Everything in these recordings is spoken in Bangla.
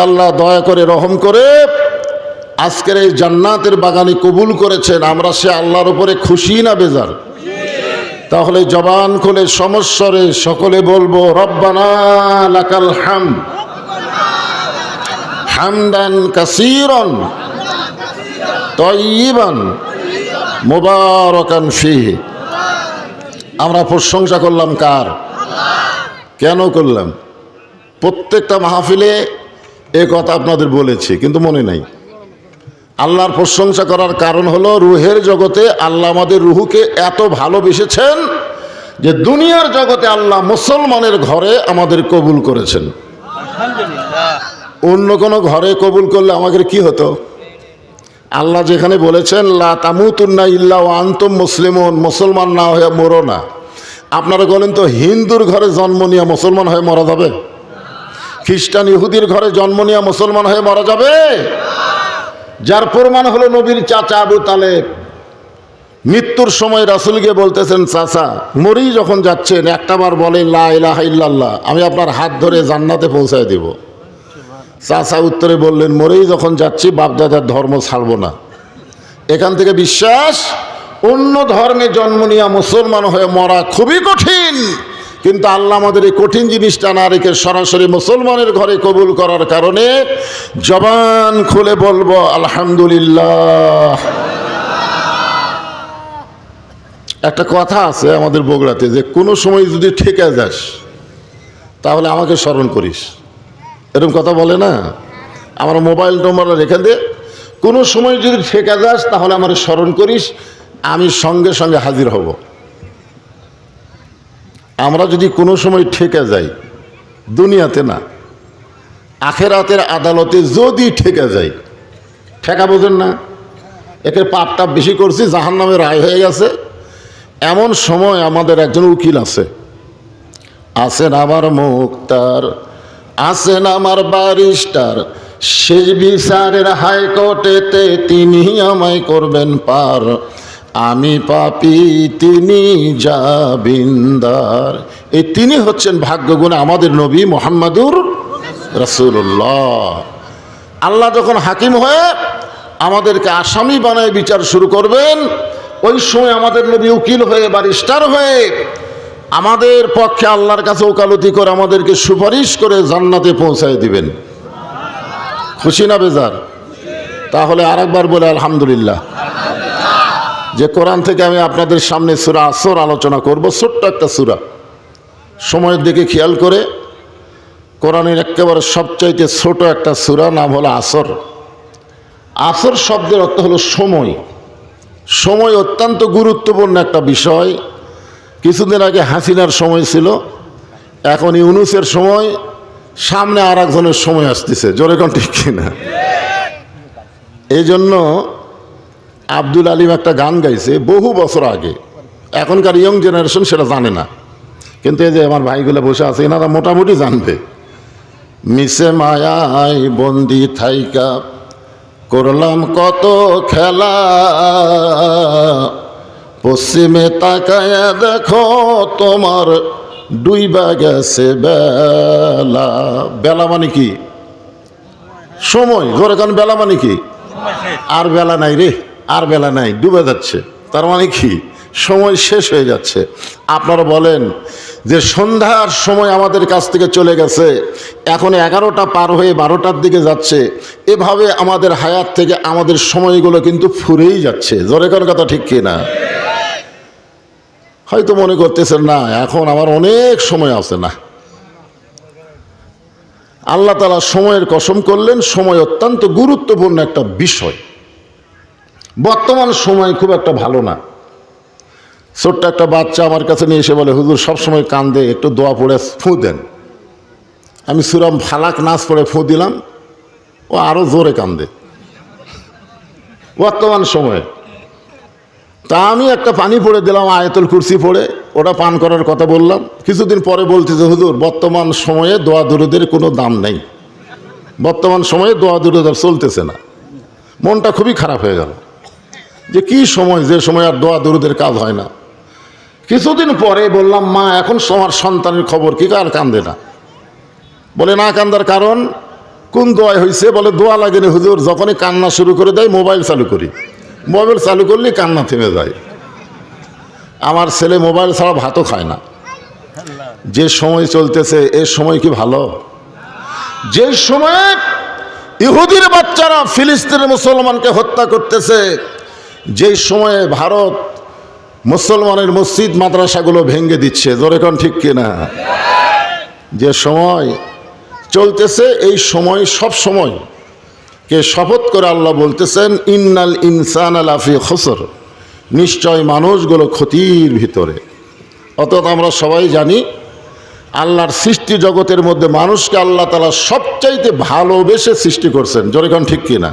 আল্লাহ দয়া করে রহম করে আজকের এই জান্নাতের বাগানে কবুল করেছেন। আমরা সে আল্লাহর উপরে খুশি না বেজার? তাহলে জবান খুলে সমস্বরে সকলে বলবো রব্বানা লাকাল হামদ হামদান কাসীরান তাইয়িবান মুবারাকান ফীহি। আমরা প্রশংসা করলাম কার? কেন করলাম? প্রত্যেকটা মাহফিলে এ কথা আপনাদের বলেছি, কিন্তু মনে নাই। আল্লাহর প্রশংসা করার কারণ হলো রুহের জগতে আল্লাহ আমাদের রুহুকে এত ভালোবেসেছেন যে দুনিয়ার জগতে আল্লাহ মুসলমানের ঘরে আমাদের কবুল করেছেন। অন্য কোনো ঘরে কবুল করলে আমাদের কি হতো? আল্লাহ যেখানে বলেছেন লা তামুতুন্না ইল্লা ওয়া আনতুম মুসলিমুন, মুসলমান না হয়ে মরো না। আপনারা বলেন তো হিন্দুর ঘরে জন্ম নিয়ে মুসলমান হয়ে মরা যাবে? খ্রিস্টান ইহুদির ঘরে জন্ম নিয়ে মুসলমান হয়ে মরা যাবে? যার প্রমাণ হলো নবীর চাচা আবু তালেব মৃত্যুর সময় রাসূলকে বলতেছেন, চাচা মরেই যখন যাচ্ছেন একটাবার বলেন লা ইলাহা ইল্লাল্লাহ, আমি আপনার হাত ধরে জান্নাতে পৌঁছায় দিব। চাচা উত্তরে বললেন, মরেই যখন যাচ্ছি বাপদাদার ধর্ম ছাড়ব না। এখান থেকে বিশ্বাস অন্য ধর্মে জন্ম নিয়ে মুসলমান হয়ে মরা খুবই কঠিন, কিন্তু আল্লাহ আমাদের এই কঠিন জিনিসটা না রেখে সরাসরি মুসলমানের ঘরে কবুল করার কারণে জবান খুলে বলবো আলহামদুলিল্লাহ। একটা কথা আছে আমাদের বগুড়াতে যে কোনো সময় যদি ঠেকে যাস তাহলে আমাকে স্মরণ করিস, এরকম কথা বলে না? আমার মোবাইল নম্বর রেখে দে, কোনো সময় যদি ঠেকে যাস তাহলে আমার স্মরণ করিস, আমি সঙ্গে সঙ্গে হাজির হব। আমরা যদি কোনো সময় ঠেকে যাই, দুনিয়াতে না আখেরাতের আদালতে যদি ঠেকে যাই, ঠেকা বোঝেন না, একে পাপটা বেশি করছি জাহান্নামের রায় হয়ে গেছে, এমন সময় আমাদের একজন উকিল আছেন আমার মুক্তার, আছেন আমার ব্যারিস্টার, শেষ বিচারের হাইকোর্টেতে তিনি আমায় করবেন পার, আমি পাপী তিনি জাবিন্দার। এই তিনি হচ্ছেন ভাগ্যগুণে আমাদের নবী মুহাম্মাদুর রাসূলুল্লাহ। আল্লাহ যখন হাকিম হয়ে আমাদেরকে আসামি বানায় বিচার শুরু করবেন, ওই সময় আমাদের নবী উকিল হয়ে ব্যারিস্টার হয়ে আমাদের পক্ষে আল্লাহর কাছে ওকালতি করে আমাদেরকে সুপারিশ করে জান্নাতে পৌঁছায় দিবেন। খুশি না বেজার? তাহলে আরেকবার বলে আলহামদুলিল্লাহ। যে কোরআন থেকে আমি আপনাদের সামনে সূরা আসর আলোচনা করব, ছোট্ট একটা সূরা, সময়ের দিকে খেয়াল করে। কোরআনের একেবারে সবচাইতে ছোট একটা সূরা, নাম হলো আসর। আসর শব্দের অর্থ হলো সময়। সময় অত্যন্ত গুরুত্বপূর্ণ একটা বিষয়। কিছুদিন আগে হাসিনার সময় ছিল, এখন ইউনূসের সময়, সামনে আর একজনের সময় আসতেছে, জোরে কোন ঠিক কিনা? এই জন্য আব্দুল আলিম একটা গান গাইছে বহু বছর আগে, এখনকার ইয়ং জেনারেশন সেটা জানে না, কিন্তু এই যে আমার ভাইগুলো বসে আছে এনারা মোটামুটি জানবে। মিশে মায়ায় বন্দি থাইকা করলাম কত খেলা, পশ্চিমে তাকায়া দেখো তোমার ডুইবা গেছে বেলা। বেলা মানে কি? সময়। জোরে কান, বেলা মানে কি? আর বেলা নাই রে, আর বেলা নাই, ডুবে যাচ্ছে। তার মানে কি? সময় শেষ হয়ে যাচ্ছে। আপনারা বলেন যে সন্ধ্যার সময় আমাদের কাছ থেকে চলে গেছে, এখন 11টা পার হয়ে 12টার দিকে যাচ্ছে, এভাবে আমাদের হায়াত থেকে আমাদের সময়গুলো কিন্তু ফুরেই যাচ্ছে। জোরে কান কথা ঠিক কিনা? হয়তো মনে করতেছেন না এখন আমার অনেক সময় আছে, না, আল্লাহ তাআলা সময়ের কসম করলেন। সময় অত্যন্ত গুরুত্বপূর্ণ একটা বিষয়। বর্তমান সময় খুব একটা ভালো না। ছোট্ট একটা বাচ্চা আমার কাছে নিয়ে এসে বলে, হুজুর সবসময় কান্দে, একটু দোয়া পড়ে ফু দেন। আমি সূরা ফালাক নাস পড়ে ফু দিলাম, ও আরো জোরে কান্দে বর্তমান সময়ে। তা আমি একটা পানি পড়ে দিলাম, আয়াতুল কুরসি পড়ে, ওটা পান করার কথা বললাম। কিছুদিন পরে বলতেছে, হুজুর বর্তমান সময়ে দোয়া দুরুদের কোনো দাম নেই, বর্তমান সময়ে দোয়া দুরুদ চলতেছে না। মনটা খুবই খারাপ হয়ে গেল যে কি সময়, যে সময় আর দোয়া দুরুদের কাজ হয় না। কিছুদিন পরে বললাম, মা এখন আমার সন্তানের খবর কি? আর কান্দে না? বলে না কান্দার কারণ, কোন দোয়া হয়েছে? বলে দোয়া লাগেনি হুজুর, যখনই কান্না শুরু করে দেয় মোবাইল চালু করি, মোবাইল চালু করলেই কান্না থেমে যায়। আমার ছেলে মোবাইল ছাড়া ভাতও খায় না। যে সময় চলতেছে এ সময় কি ভালো? যে সময়ে ইহুদির বাচ্চারা ফিলিস্তিনের মুসলমানকে হত্যা করতেছে, যেই সময়ে ভারত মুসলমানের মসজিদ মাদ্রাসাগুলো ভেঙে দিচ্ছে, জোরে কোন ঠিক কিনা? যে সময় চলতেছে এই সময় সব সময় কে শপথ করে আল্লাহ বলতেছেন ইন্নাল ইনসানা লাফি খুসর, নিশ্চয় মানুষগুলো ক্ষতির ভিতরে। অর্থাৎ আমরা সবাই জানি আল্লাহর সৃষ্টি জগতের মধ্যে মানুষকে আল্লাহ তাআলা সবচাইতে ভালোবেসে সৃষ্টি করছেন, জোরে কোন ঠিক কিনা?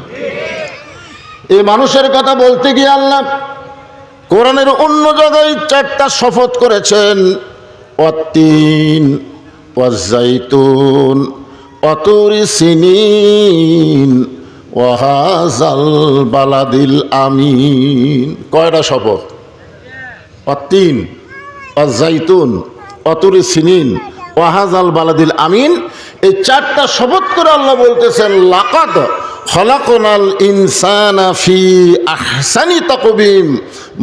এই মানুষের কথা বলতে গিয়ে আল্লাহ কোরআনের অন্য জায়গায় 4টা শপথ করেছেন, ওয়াত্তিন ওয়াজ্জাইতুন ওয়াতুরি সিনিন ওয়াহাজাল বালাদিল আমিন। কয়টা শপথ? ওয়াত্তিন ওয়াজ্জাইতুন ওয়াতুরি সিনিন ওয়াহাজাল বালাদিল আমিন। এই 4টা শপথ করে আল্লাহ বলতেছেন লাকাদ খলাকনাল ইনসানা ফি আহসানি তাকবীম,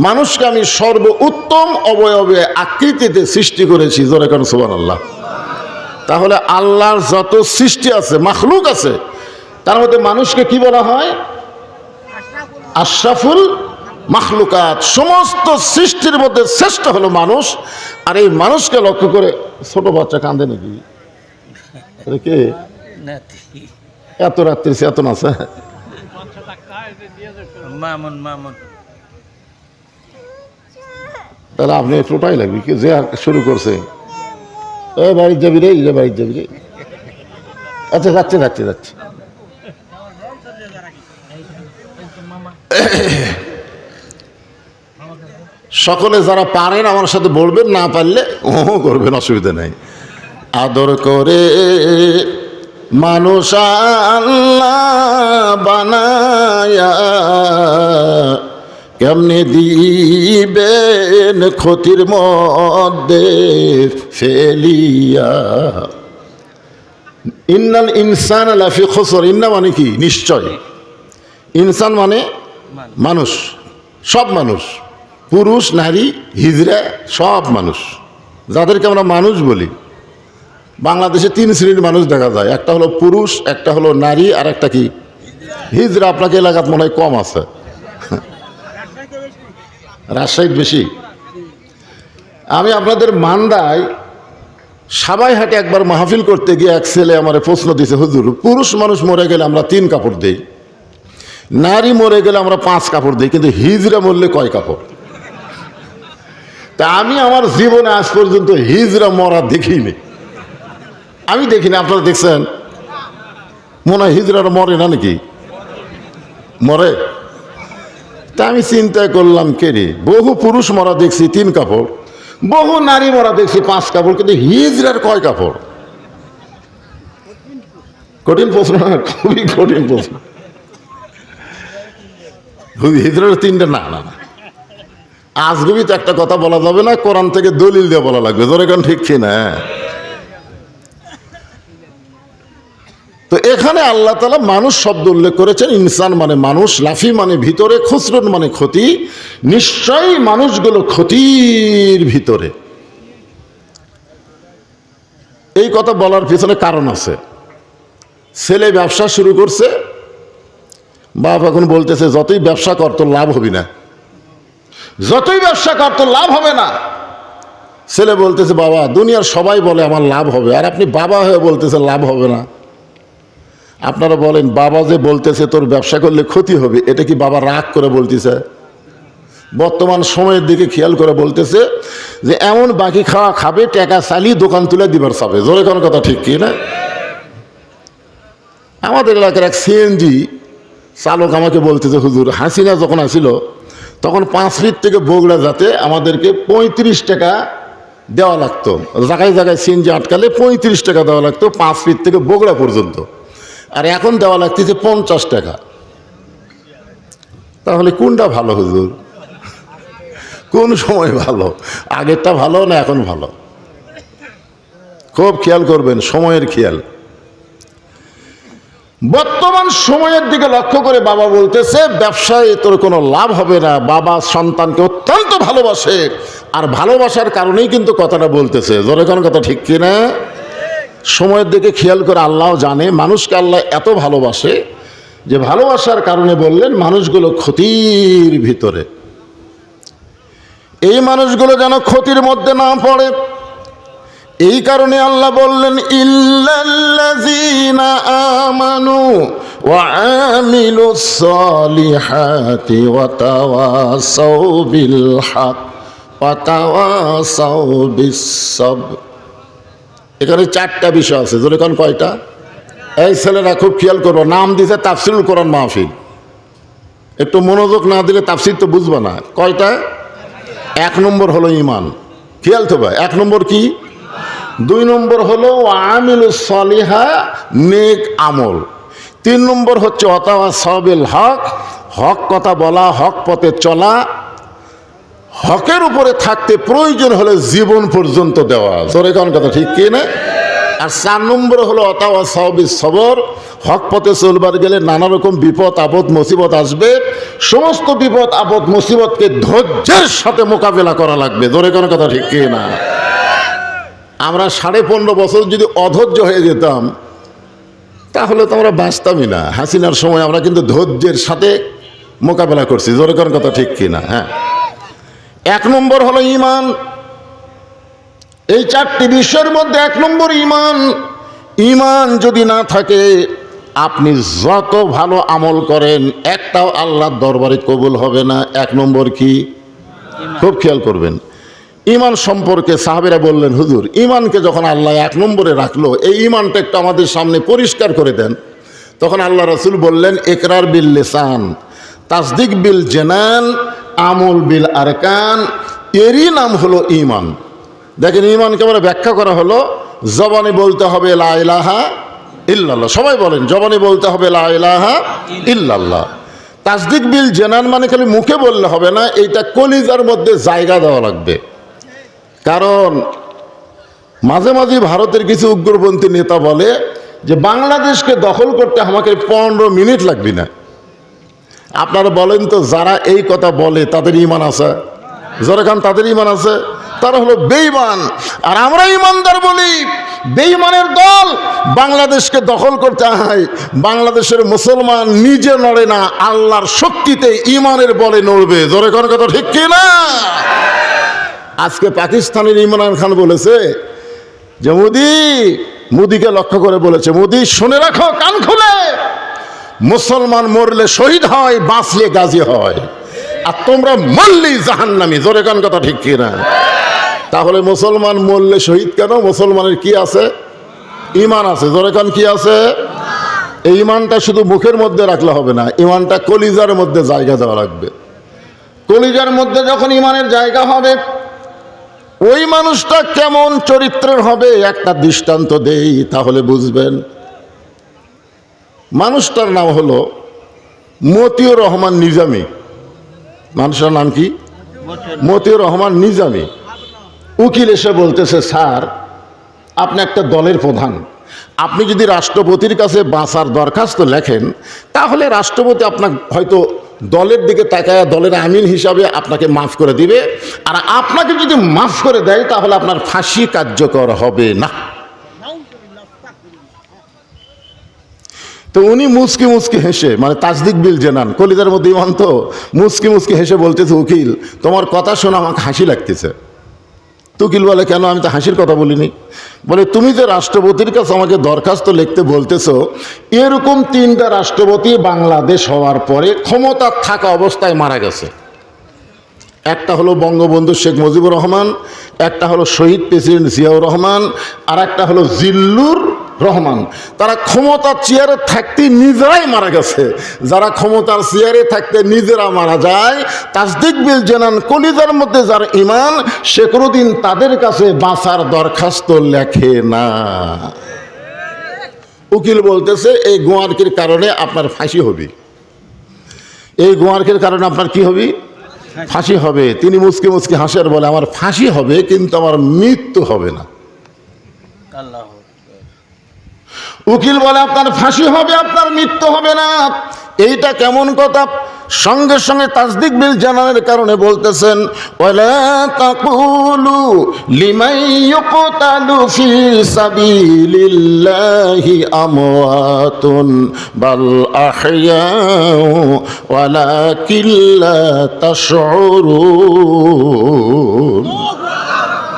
মানুষকে আমি সর্ব উত্তম অবয়বে আকৃতিতে সৃষ্টি করেছি, জোরে কোন সুবহানাল্লাহ। তাহলে আল্লাহর যত সৃষ্টি আছে, মাখলুক আছে, তার মধ্যে মানুষকে কি বলা হয়? আশরাফুল মাখলুকাত। সমস্ত সৃষ্টির মধ্যে শ্রেষ্ঠ হলো মানুষ। আর এই মানুষকে লক্ষ্য করে ছোট বাচ্চা কান্দে নাকি? কে এত রাত্রি এত নাচে? তাহলে আপনি টোটাই লাগবে কি যে শুরু করছে? বাড়ির যাবি রে, বাড়ির যাবি রে। আচ্ছা যাচ্ছে যাচ্ছে যাচ্ছে। সকলে যারা পারেন আমার সাথে বলবেন, না পারলে ও করবেন, অসুবিধা নাই। আদর করে মানুষ আল্লাহ বানায়া কেমনে দিবেন ক্ষতির মধ্যে ফেলিয়া। ইন্নাল ইনসানা লাফি খুসর, ইন্না মানে কি? নিশ্চয়। ইনসান মানে মানুষ, সব মানুষ, পুরুষ নারী হিজড়া সব মানুষ, যাদেরকে আমরা মানুষ বলি। বাংলাদেশে 3 শ্রেণীর মানুষ দেখা যায়, একটা হলো পুরুষ, একটা হলো নারী, আর একটা কি হিজড়া। আপনাকে এলাকাত মনে হয় কম আছে, রাজশাহীত বেশি। আমি আপনাদের মান্দায় সাবাইহাটে একবার মাহফিল করতে গিয়ে এক ছেলে আমার প্রশ্ন দিয়েছে, হুজুর পুরুষ মানুষ মরে গেলে আমরা 3 কাপড় দিই, নারী মরে গেলে আমরা 5 কাপড় দিই, কিন্তু হিজড়া মরলে কয় কাপড়? তা আমি আমার জীবনে আজ পর্যন্ত হিজড়া মরা দেখিনি। আমি দেখিনি, আপনারা দেখছেন? মনে হয় হিজড়ারা মরে না নাকি? মরে। তা আমি চিন্তা করলাম, কে রে, বহু পুরুষ মরা দেখছি 3 কাপড়, বহু নারী মরা দেখছি 5 কাপড়, কিন্তু হিজড়ার কয় কাপড়? কঠিন প্রশ্ন, খুবই কঠিন প্রশ্ন। হিজড়ার 3টা? না না না, আজগুবি তো একটা কথা বলা যাবে না, কোরআন থেকে দলিল দিয়ে বলা লাগবে, জোরে কোন ঠিক কিনা? তো এখানে আল্লাহ তাআলা মানুষ শব্দ উল্লেখ করেছেন, ইনসান মানে মানুষ, লাফি মানে ভিতরে, খুসরুন মানে ক্ষতি। নিশ্চয়ই মানুষগুলো ক্ষতির ভিতরে। এই কথা বলার পিছনে কারণ আছে। ছেলে ব্যবসা শুরু করছে, বাপ এখন বলতেছে যতই ব্যবসা কর তোর লাভ হবে না, যতই ব্যবসা কর তোর লাভ হবে না। ছেলে বলতেছে বাবা দুনিয়ার সবাই বলে আমার লাভ হবে, আর আপনি বাবা হয়ে বলতেছে লাভ হবে না। আপনারা বলেন বাবা যে বলতেছে তোর ব্যবসা করলে ক্ষতি হবে, এটা কি বাবা রাগ করে বলতেছে? বর্তমান সময়ের দিকে খেয়াল করে বলতেছে যে এমন বাকি খাওয়া খাবে, টাকা চালিয়ে দোকান তুলে দিবার চাবে, জোরে কোন কথা ঠিক কি না? আমাদের এলাকার এক সিএনজি চালক আমাকে বলতেছে হুজুর হাসিনা যখন আসিল তখন 5 ফিট থেকে বগুড়া যাতে আমাদেরকে 35 টাকা দেওয়া লাগতো, জায়গায় জায়গায় সিএনজি আটকালে 35 টাকা দেওয়া লাগতো 5 ফিট থেকে বগুড়া পর্যন্ত, আর এখন দেওয়া লাগতেছে 50 টাকা। তাহলে কোনটা ভালো হুজুর? কোন সময় ভালো? আগেরটা ভালো না এখন ভালো? খুব খেয়াল করবেন, সময়ের খেয়াল। বর্তমান সময়ের দিকে লক্ষ্য করে বাবা বলতেছে ব্যবসায় তোর কোনো লাভ হবে না। বাবা সন্তানকে অত্যন্ত ভালোবাসে, আর ভালোবাসার কারণেই কিন্তু কথাটা বলতেছে। জোরে কোন কথা ঠিক কিনা? সময়ের দিকে খেয়াল করে আল্লাহ জানে মানুষকে আল্লাহ এত ভালোবাসে যে ভালোবাসার কারণে বললেন মানুষগুলো ক্ষতির ভিতরে, এই মানুষগুলো যেন ক্ষতির মধ্যে না পড়ে। এই কারণে আল্লাহ বললেন ইল্লাল্লাযীনা আমানু ওয়া আমিলুস সালিহাতি ওয়া তাওয়াসাউ বিল হক ওয়া তাওয়াসাউ বিস সাবর। এখানে 4টা বিষয় আছে। জোরে কোন কয়টা? এই ছেলেরা খুব খেয়াল করো, নাম দিতে তাফসীরুল কোরআন মাহফিল। একটু মনোযোগ না দিলে তাফসীর তো বুঝবে না। কয়টা? 1 নম্বর হলো ঈমান। খেয়াল তো ভাই, 1 নম্বর কি? 2 নম্বর হলো আমিলুস সলিহা, নেক আমল। 3 নম্বর হচ্ছে ওয়াতাওয়াসাউ বিল হক, হক কথা বলা, হক পথে চলা, হকের উপরে থাকতে প্রয়োজন হলে জীবন পর্যন্ত দেওয়া। জোরে কোন কথা ঠিক কি না? আর 4 নম্বর হলো ওয়াতাওয়াসাউ বিস সবর, হক পথে চলবার গেলে নানা রকম বিপদ আপদ মুসিবত আসবে, সমস্ত বিপদ আপদ মুসিবতকে ধৈর্যের সাথে মোকাবেলা করা লাগবে। জোরে কোন কথা ঠিক কি না? আমরা 15.5 বছর যদি অধৈর্য হয়ে যেতাম তাহলে তো আমরা বাঁচতামই না। হাসিনার সময় আমরা কিন্তু ধৈর্যের সাথে মোকাবেলা করছি। জোরে কোন কথা ঠিক কি না? হ্যাঁ, 1 নম্বর হলো ঈমান। এই 4টি বিষয়ের মধ্যে 1 নম্বর ঈমান। ঈমান যদি না থাকে আপনি যত ভালো আমল করেন একটাও আল্লাহর দরবারে কবুল হবে না। 1 নম্বর কি? খুব খেয়াল করবেন। ঈমান সম্পর্কে সাহাবীরা বললেন, হুজুর ঈমানকে যখন আল্লাহ 1 নম্বরে রাখলো, এই ঈমানটা একটু আমাদের সামনে পরিষ্কার করে দেন। তখন আল্লাহ রাসূল বললেন, ইকরার বিল লিসান, তাসদিক বিল জানান, আমল বিল আরকান, এরই নাম হলো ঈমান। দেখেন ঈমানকে আমরা ব্যাখ্যা করা হলো, জবানে বলতে হবে লা ইলাহা ইল্লাল্লাহ। সবাই বলেন, জবানে বলতে হবে লা ইলাহা ইল্লাল্লাহ। তাসদিক বিল জানান মানে খালি মুখে বললে হবে না, এইটা কলিজার মধ্যে জায়গা দেওয়া লাগবে। কারণ মাঝে মাঝে ভারতের কিছু উগ্রপন্থী নেতা বলে যে বাংলাদেশকে দখল করতে আমাকে 15 মিনিট লাগবে না। আপনারা বলেন তো, যারা এই কথা বলে তাদের ঈমান আছে? যারা খান তাদের ঈমান আছে? তারা হলো বেঈমান। আর আমরা ঈমানদার বলি বেঈমানের দল বাংলাদেশকে দখল করতে হয়। বাংলাদেশের মুসলমান নিজে নড়ে না, আল্লাহর শক্তিতে ঈমানের বলে নড়বে। জোরে কোন কথা ঠিক কি না? আজকে পাকিস্তানের ইমরান খান বলেছে যে মোদিকে লক্ষ্য করে বলেছে, মোদি শুনে রাখো কান খুলে, মুসলমান মরলে শহীদ হয়, বাঁচলে গাজী হয়, আর তোমরা মরলেই জাহান্নামী। জোরে কান কথা ঠিক কি না? তাহলে মুসলমান মরলে শহীদ কেন? মুসলমানের কি আছে? ঈমান আছে। জোরে কান কি আছে? এই ঈমানটা শুধু মুখের মধ্যে রাখলে হবে না, ঈমানটা কলিজার মধ্যে জায়গা দেওয়া লাগবে। কলিজার মধ্যে যখন ঈমানের জায়গা হবে, ওই মানুষটা কেমন চরিত্রের হবে একটা দৃষ্টান্ত দেই, তাহলে বুঝবেন। মানুষটার নাম হলো মতিউর রহমান নিজামী। মানুষটার নাম কি? মতিউর রহমান নিজামী। উকিল এসে বলতেছে, স্যার আপনি একটা দলের প্রধান, আপনি যদি রাষ্ট্রপতির কাছে বাঁচার দরখাস্ত লেখেন তাহলে রাষ্ট্রপতি আপনার হয়তো দলের দিকে তাকায় দলের আমিন হিসাবে আপনাকে মাফ করে দিবে, আর আপনাকে যদি মাফ করে দেয় তাহলে আপনার ফাঁসি কার্যকর হবে না। তো উনি মুচকি মুচকি হেসে, মানে তাসদিক বিল জানান, কলিজার মধ্যে ঈমান তো, মুচকি মুচকি হেসে বলতেছে, উকিল তোমার কথা শুনে আমাকে হাসি লাগতেছে। উকিল বলে, কেন? আমি তো হাসির কথা বলিনি। বলে, তুমি যে রাষ্ট্রপতির কাছে আমাকে দরখাস্ত লিখতে বলতেছো, এরকম 3টা রাষ্ট্রপতি বাংলাদেশ হওয়ার পরে ক্ষমতা থাকা অবস্থায় মারা গেছে। একটা হলো বঙ্গবন্ধু শেখ মুজিবুর রহমান, একটা হলো শহীদ প্রেসিডেন্ট জিয়াউর রহমান, আর একটা হলো জিল্লুর রহমান। তারা ক্ষমতার চেয়ারে থাকতে নিজেরাই মারা গেছে। যারা ক্ষমতার চেয়ারে থাকতে নিজেরা মারা যায়, তাসদিক বিল জানান, কলিজার মধ্যে যার ঈমান, সে কোনোদিন তাদের কাছে বাঁচার দরখাস্ত লেখে না। উকিল বলতেছে, এই গোয়ার্কির কারণে আপনার ফাঁসি হবে। এই গোয়ার্কির কারণে আপনার কি হবে? ফাঁসি হবে। তিনি মুচকি মুচকি হাসের বলে, আমার ফাঁসি হবে কিন্তু আমার মৃত্যু হবে না। উকিল বলে আপনার ফাঁসি হবে, আপনার মৃত্যু হবে না। এইটা কেমন কথা? সঙ্গে সঙ্গে তাসদিক বিল জানানোর কারণে বলতেছেন, ওয়ালা তাকুলু লিমান ইউকতালু ফি সাবিলিল্লাহি আমওয়াতুন বাল আহইয়াউ ওয়ালাকিন লা তাশউরুন।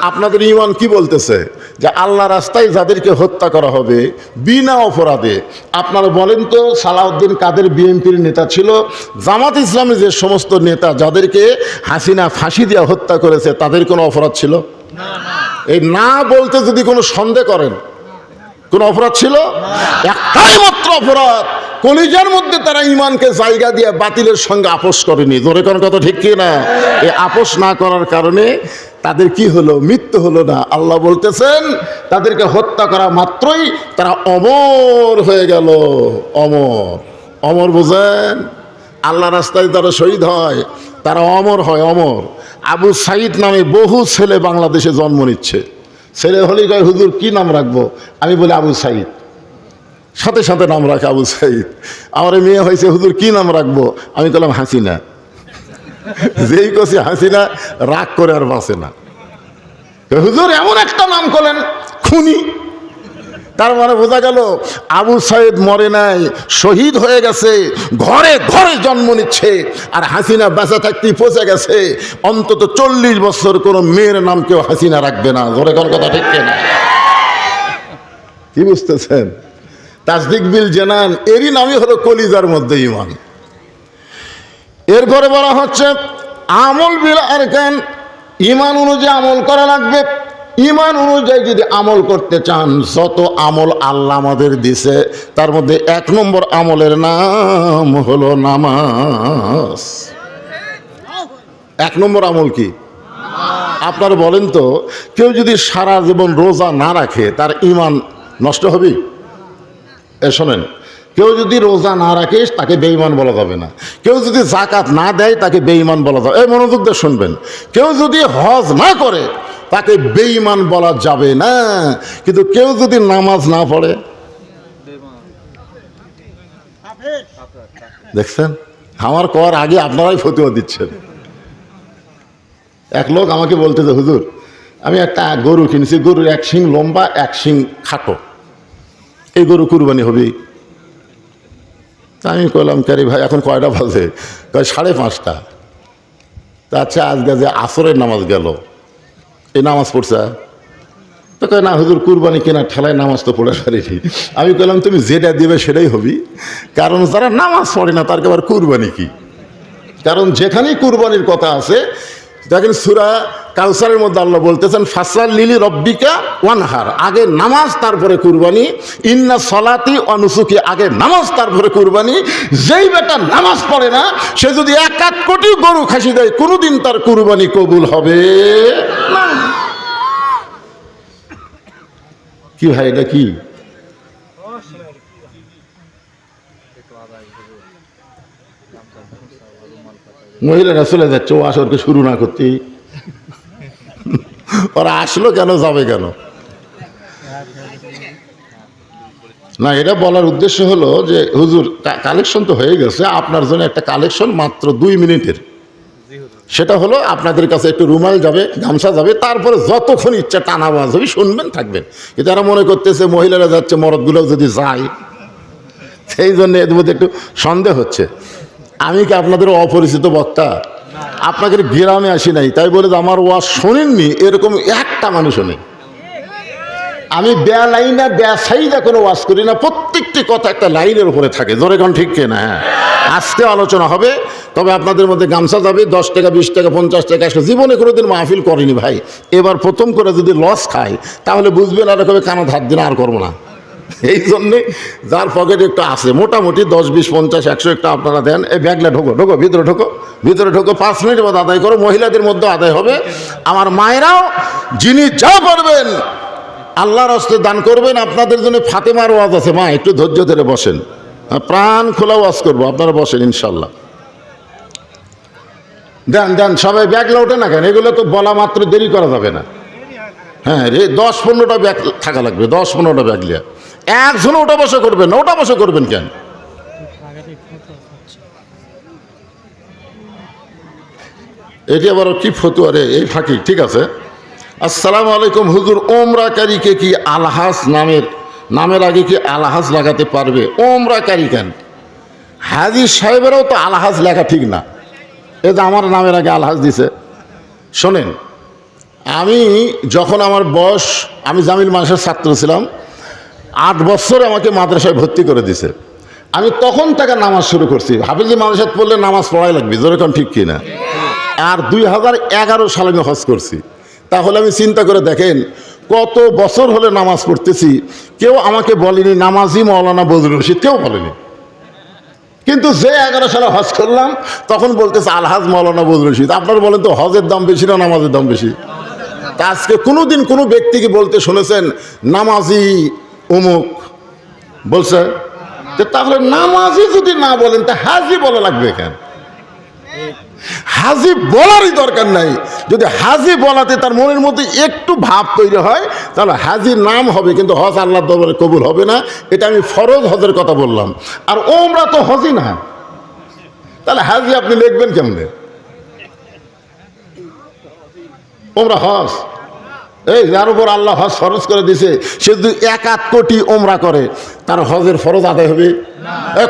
আপনাদের ঈমান কি বলতেছে? যে আল্লাহ রাস্তায় যাদেরকে হত্যা করা হবে বিনা অপরাধে। আপনারা বলেন তো, সালাউদ্দিন কাদের বিএনপির নেতা ছিল? জামাত ইসলামী যে সমস্ত নেতা যাদেরকে হাসিনা ফাঁসি দিয়ে হত্যা করেছে, তাদের কোনো অপরাধ ছিল? এই না বলতে যদি কোনো সন্দেহ করেন, কোনো অপরাধ ছিল? একটাই মাত্র অপরাধ, কলিজার মধ্যে তারা ঈমানকে জায়গা দিয়ে বাতিলের সঙ্গে আপোষ করেনি। জোরে কোন কথা ঠিক কি না? এই আপোষ না করার কারণে তাদের কি হলো? মৃত্যু হলো না। আল্লাহ বলতেছেন তাদেরকে হত্যা করা মাত্রই তারা অমর হয়ে গেল। অমর, অমর বোঝেন? আল্লাহ রাস্তায় তারা শহীদ হয়, তারা অমর হয়, অমর। আবু সাইদ নামে বহু ছেলে বাংলাদেশে জন্ম নিচ্ছে। ছেলে হলেই কয়, হুজুর কি নাম রাখবো? আমি বলি আবু সাইদ, সাথে সাথে নাম রাখে আবু সাইদ। আমার মেয়ে হয়েছে, হুজুর কি নাম রাখবো? আমি বললাম হাসিনা। যেই কছি হাসিনা, রাগ করে আর বাঁচে না। হুজুর এমন একটা নাম করলেন, খুনি। তার মানে বোঝা গেল আবু সাইদ মরে নাই, শহীদ হয়ে গেছে, ঘরে ঘরে জন্ম নিচ্ছে। আর হাসিনা বেঁচে থাকতেই পচে গেছে। অন্তত 40 বছর কোনো মেয়ের নাম কেউ হাসিনা রাখবে না। ধরে কোন কথা ঠিক না? কি বুঝতেছেন? তাসদিক বিল জানান, এরই নামই হলো কলিজার মধ্যে ঈমান। এরপরে বলা হচ্ছে আমল বিল আরকান, ঈমান অনুযায়ী আমল করা লাগবে। ঈমান অনুযায়ী যদি আমল করতে চান, যত আমল আল্লাহ আমাদের দিছে তার মধ্যে 1 নম্বর আমলের নাম হলো নামাজ। 1 নম্বর আমল কি? আপনারা বলেন তো, কেউ যদি সারা জীবন রোজা না রাখে তার ঈমান নষ্ট হবে? শোনেন, কেউ যদি রোজা না রাখে তাকে বেঈমান বলা যাবে না। কেউ যদি যাকাত না দেয় তাকে বেঈমান বলা যাবে। এই মনোযোগ দিয়ে শুনবেন, কেউ যদি হজ না করে তাকে বেঈমান বলা যাবে না। কিন্তু কেউ যদি নামাজ না পড়ে, দেখছেন আমার কর আগে আপনারাই ফতোয়া দিচ্ছেন। এক লোক আমাকে বলতেছে, হুজুর আমি একটা গরু কিনেছি, গরুর 1 শিং লম্বা 1 শিং খাটো, এই গরু কুরবানি হবে। আমি বললাম, কারি ভাই এখন কয়টা বাজে? কয় 5:30। তা আচ্ছা, আজকে যে আসরের নামাজ গেল, এই নামাজ পড়ছে? তো কয় না হুজুর, কুরবানি কেনার ঠেলায় নামাজ তো পড়ে পারিনি। আমি বললাম, তুমি যেটা দিবে সেটাই হবি, কারণ যারা নামাজ পড়ে না তার আবার কুরবানি কি? কারণ যেখানেই কুরবানির কথা আছে, দেখেন সূরা কাউসারের মধ্যে আল্লাহ বলতেছেন, ফাসাল্লি লিরাব্বিকা ওয়ানহার, আগে নামাজ তারপরে কুরবানি। ইন্না সলাতি ওয়া নুসুকি, আগে নামাজ তারপরে কুরবানি। যেই বেটা নামাজ পড়ে না, সে যদি 1 কোটি গরু খাসি দেয়, কোনোদিন তার কুরবানি কবুল হবে না। কি ভাই, এটা কি? মহিলারা চলে যাচ্ছে, ও আসরকে শুরু না করতে। ওরা আসলো কেন, যাবে কেন? না, এটা বলার উদ্দেশ্য হলো যে হুজুর কালেকশন তো হয়ে গেছে, আপনার জন্য একটা কালেকশন মাত্র 2 মিনিটের। সেটা হলো আপনাদের কাছে একটু রুমাল যাবে, গামছা যাবে, তারপরে যতক্ষণ ইচ্ছা টানা বাজ হবে, শুনবেন, থাকবেন। কিন্তু যারা মনে করতেছে মহিলারা যাচ্ছে, মরদগুলো যদি যায়, সেই জন্য এর মধ্যে একটু সন্দেহ হচ্ছে। আমি কি আপনাদের অপরিচিত বক্তা? আপনাদের গ্রামে আসি নাই, তাই বলে আমার ওয়াজ শোনেননি এরকম একটা মানুষও নেই। আমি বেয়া লাইনা বেয়া সাইজা কোনো ওয়াজ করি না, প্রত্যেকটি কথা একটা লাইনের উপরে থাকে। জোরে কোন ঠিক কিনা? হ্যাঁ, আজকে আলোচনা হবে, তবে আপনাদের মধ্যে গামছা যাবে 10 টাকা, 20 টাকা, 50 টাকা। জীবনে কোনোদিন মাহফিল করিনি ভাই, এবার প্রথম করে যদি লস খাই তাহলে বুঝবেন, আর কবে কানা ধার দিন আর করবো না। এই জন্যে যার পকেটে একটু আছে, মোটামুটি 10, 20, 50, 100 একটা আপনারা দেন। এই ব্যাগলা ঢোকো, ঢোকো, ভিতরে ঢোকো, ভিতরে ঢোকো। 5 মিনিটের মধ্যে আদায় করো, মহিলাদের মধ্যে আদায় হবে। আমার মায়েরাও যিনি যা করবেন আল্লাহর হস্তে দান করবেন। আপনাদের জন্য ফাতেমার ওয়াজ আছে, মা একটু ধৈর্য ধরে বসেন, প্রাণ খোলা ওয়াজ করবো, আপনারা বসেন ইনশাল্লাহ। দেন দেন, সবাই ব্যাগলা ওঠে না কেন? এগুলো তো বলা মাত্র দেরি করা যাবে না। হ্যাঁ রে, 10-15টা ব্যাগ থাকা লাগবে, 10-15টা ব্যাগ লিয়া। একজন ওটা বসা করবেন না। ওটা বসা করবেন কেন? এটি আবার কি ফতুয়া রে এই ফাঁকি? ঠিক আছে। আসসালামু আলাইকুম হুজুর, ওমরাকারীকে কি আলহাজ নামের আগে কি আলহাজ লাগাতে পারবে? ওমরাকারী কেন? হাজি সাহেবেরাও তো আলহাজ লেখা ঠিক না। এ যে আমার নামের আগে আলহাজ দিছে। শোনেন, আমি যখন আমার বয়স, আমি জামিল মানসার ছাত্র ছিলাম, 8 বছরে আমাকে মাদ্রাসায় ভর্তি করে দিছে। আমি তখন থেকে নামাজ শুরু করছি। হাফিজি মাদ্রাসায় পড়লে নামাজ পড়াই লাগবে, যেরকম ঠিক কিনা? আর 2011 সালে আমি হজ করছি। তাহলে আমি চিন্তা করে দেখেন কত বছর হলে নামাজ পড়তেছি, কেউ আমাকে বলেনি নামাজি মৌলানা বজরুল রশিদ, কেউ বলেনি। কিন্তু যে 11 সালে হজ করলাম তখন বলতেছে আলহাজ মৌলানা বজরুল রশিদ। আপনারা বলেন তো হজের দাম বেশি না নামাজের দাম বেশি? তা আজকে কোনোদিন কোনো ব্যক্তিকে বলতে শুনেছেন নামাজি অমুক বলছে? তাহলে নামাজি যদি না বলেন তা হাজি বলা লাগবে কেন? হাজি বলারই দরকার নাই। যদি হাজি বলাতে তার মনের মধ্যে একটু ভাব তৈরি হয় তাহলে হাজির নাম হবে, কিন্তু হজ আল্লাহর দরবারে কবুল হবে না। এটা আমি ফরজ হজের কথা বললাম। আর ওমরা তো হজই না, তাহলে হাজি আপনি লিখবেন কেমনে? ওমরা হজ, এই যার উপর আল্লাহ হজ ফরজ করে দিছে সে যদি 1 কোটি ওমরা করে তার হজের ফরজ আদায় হবে?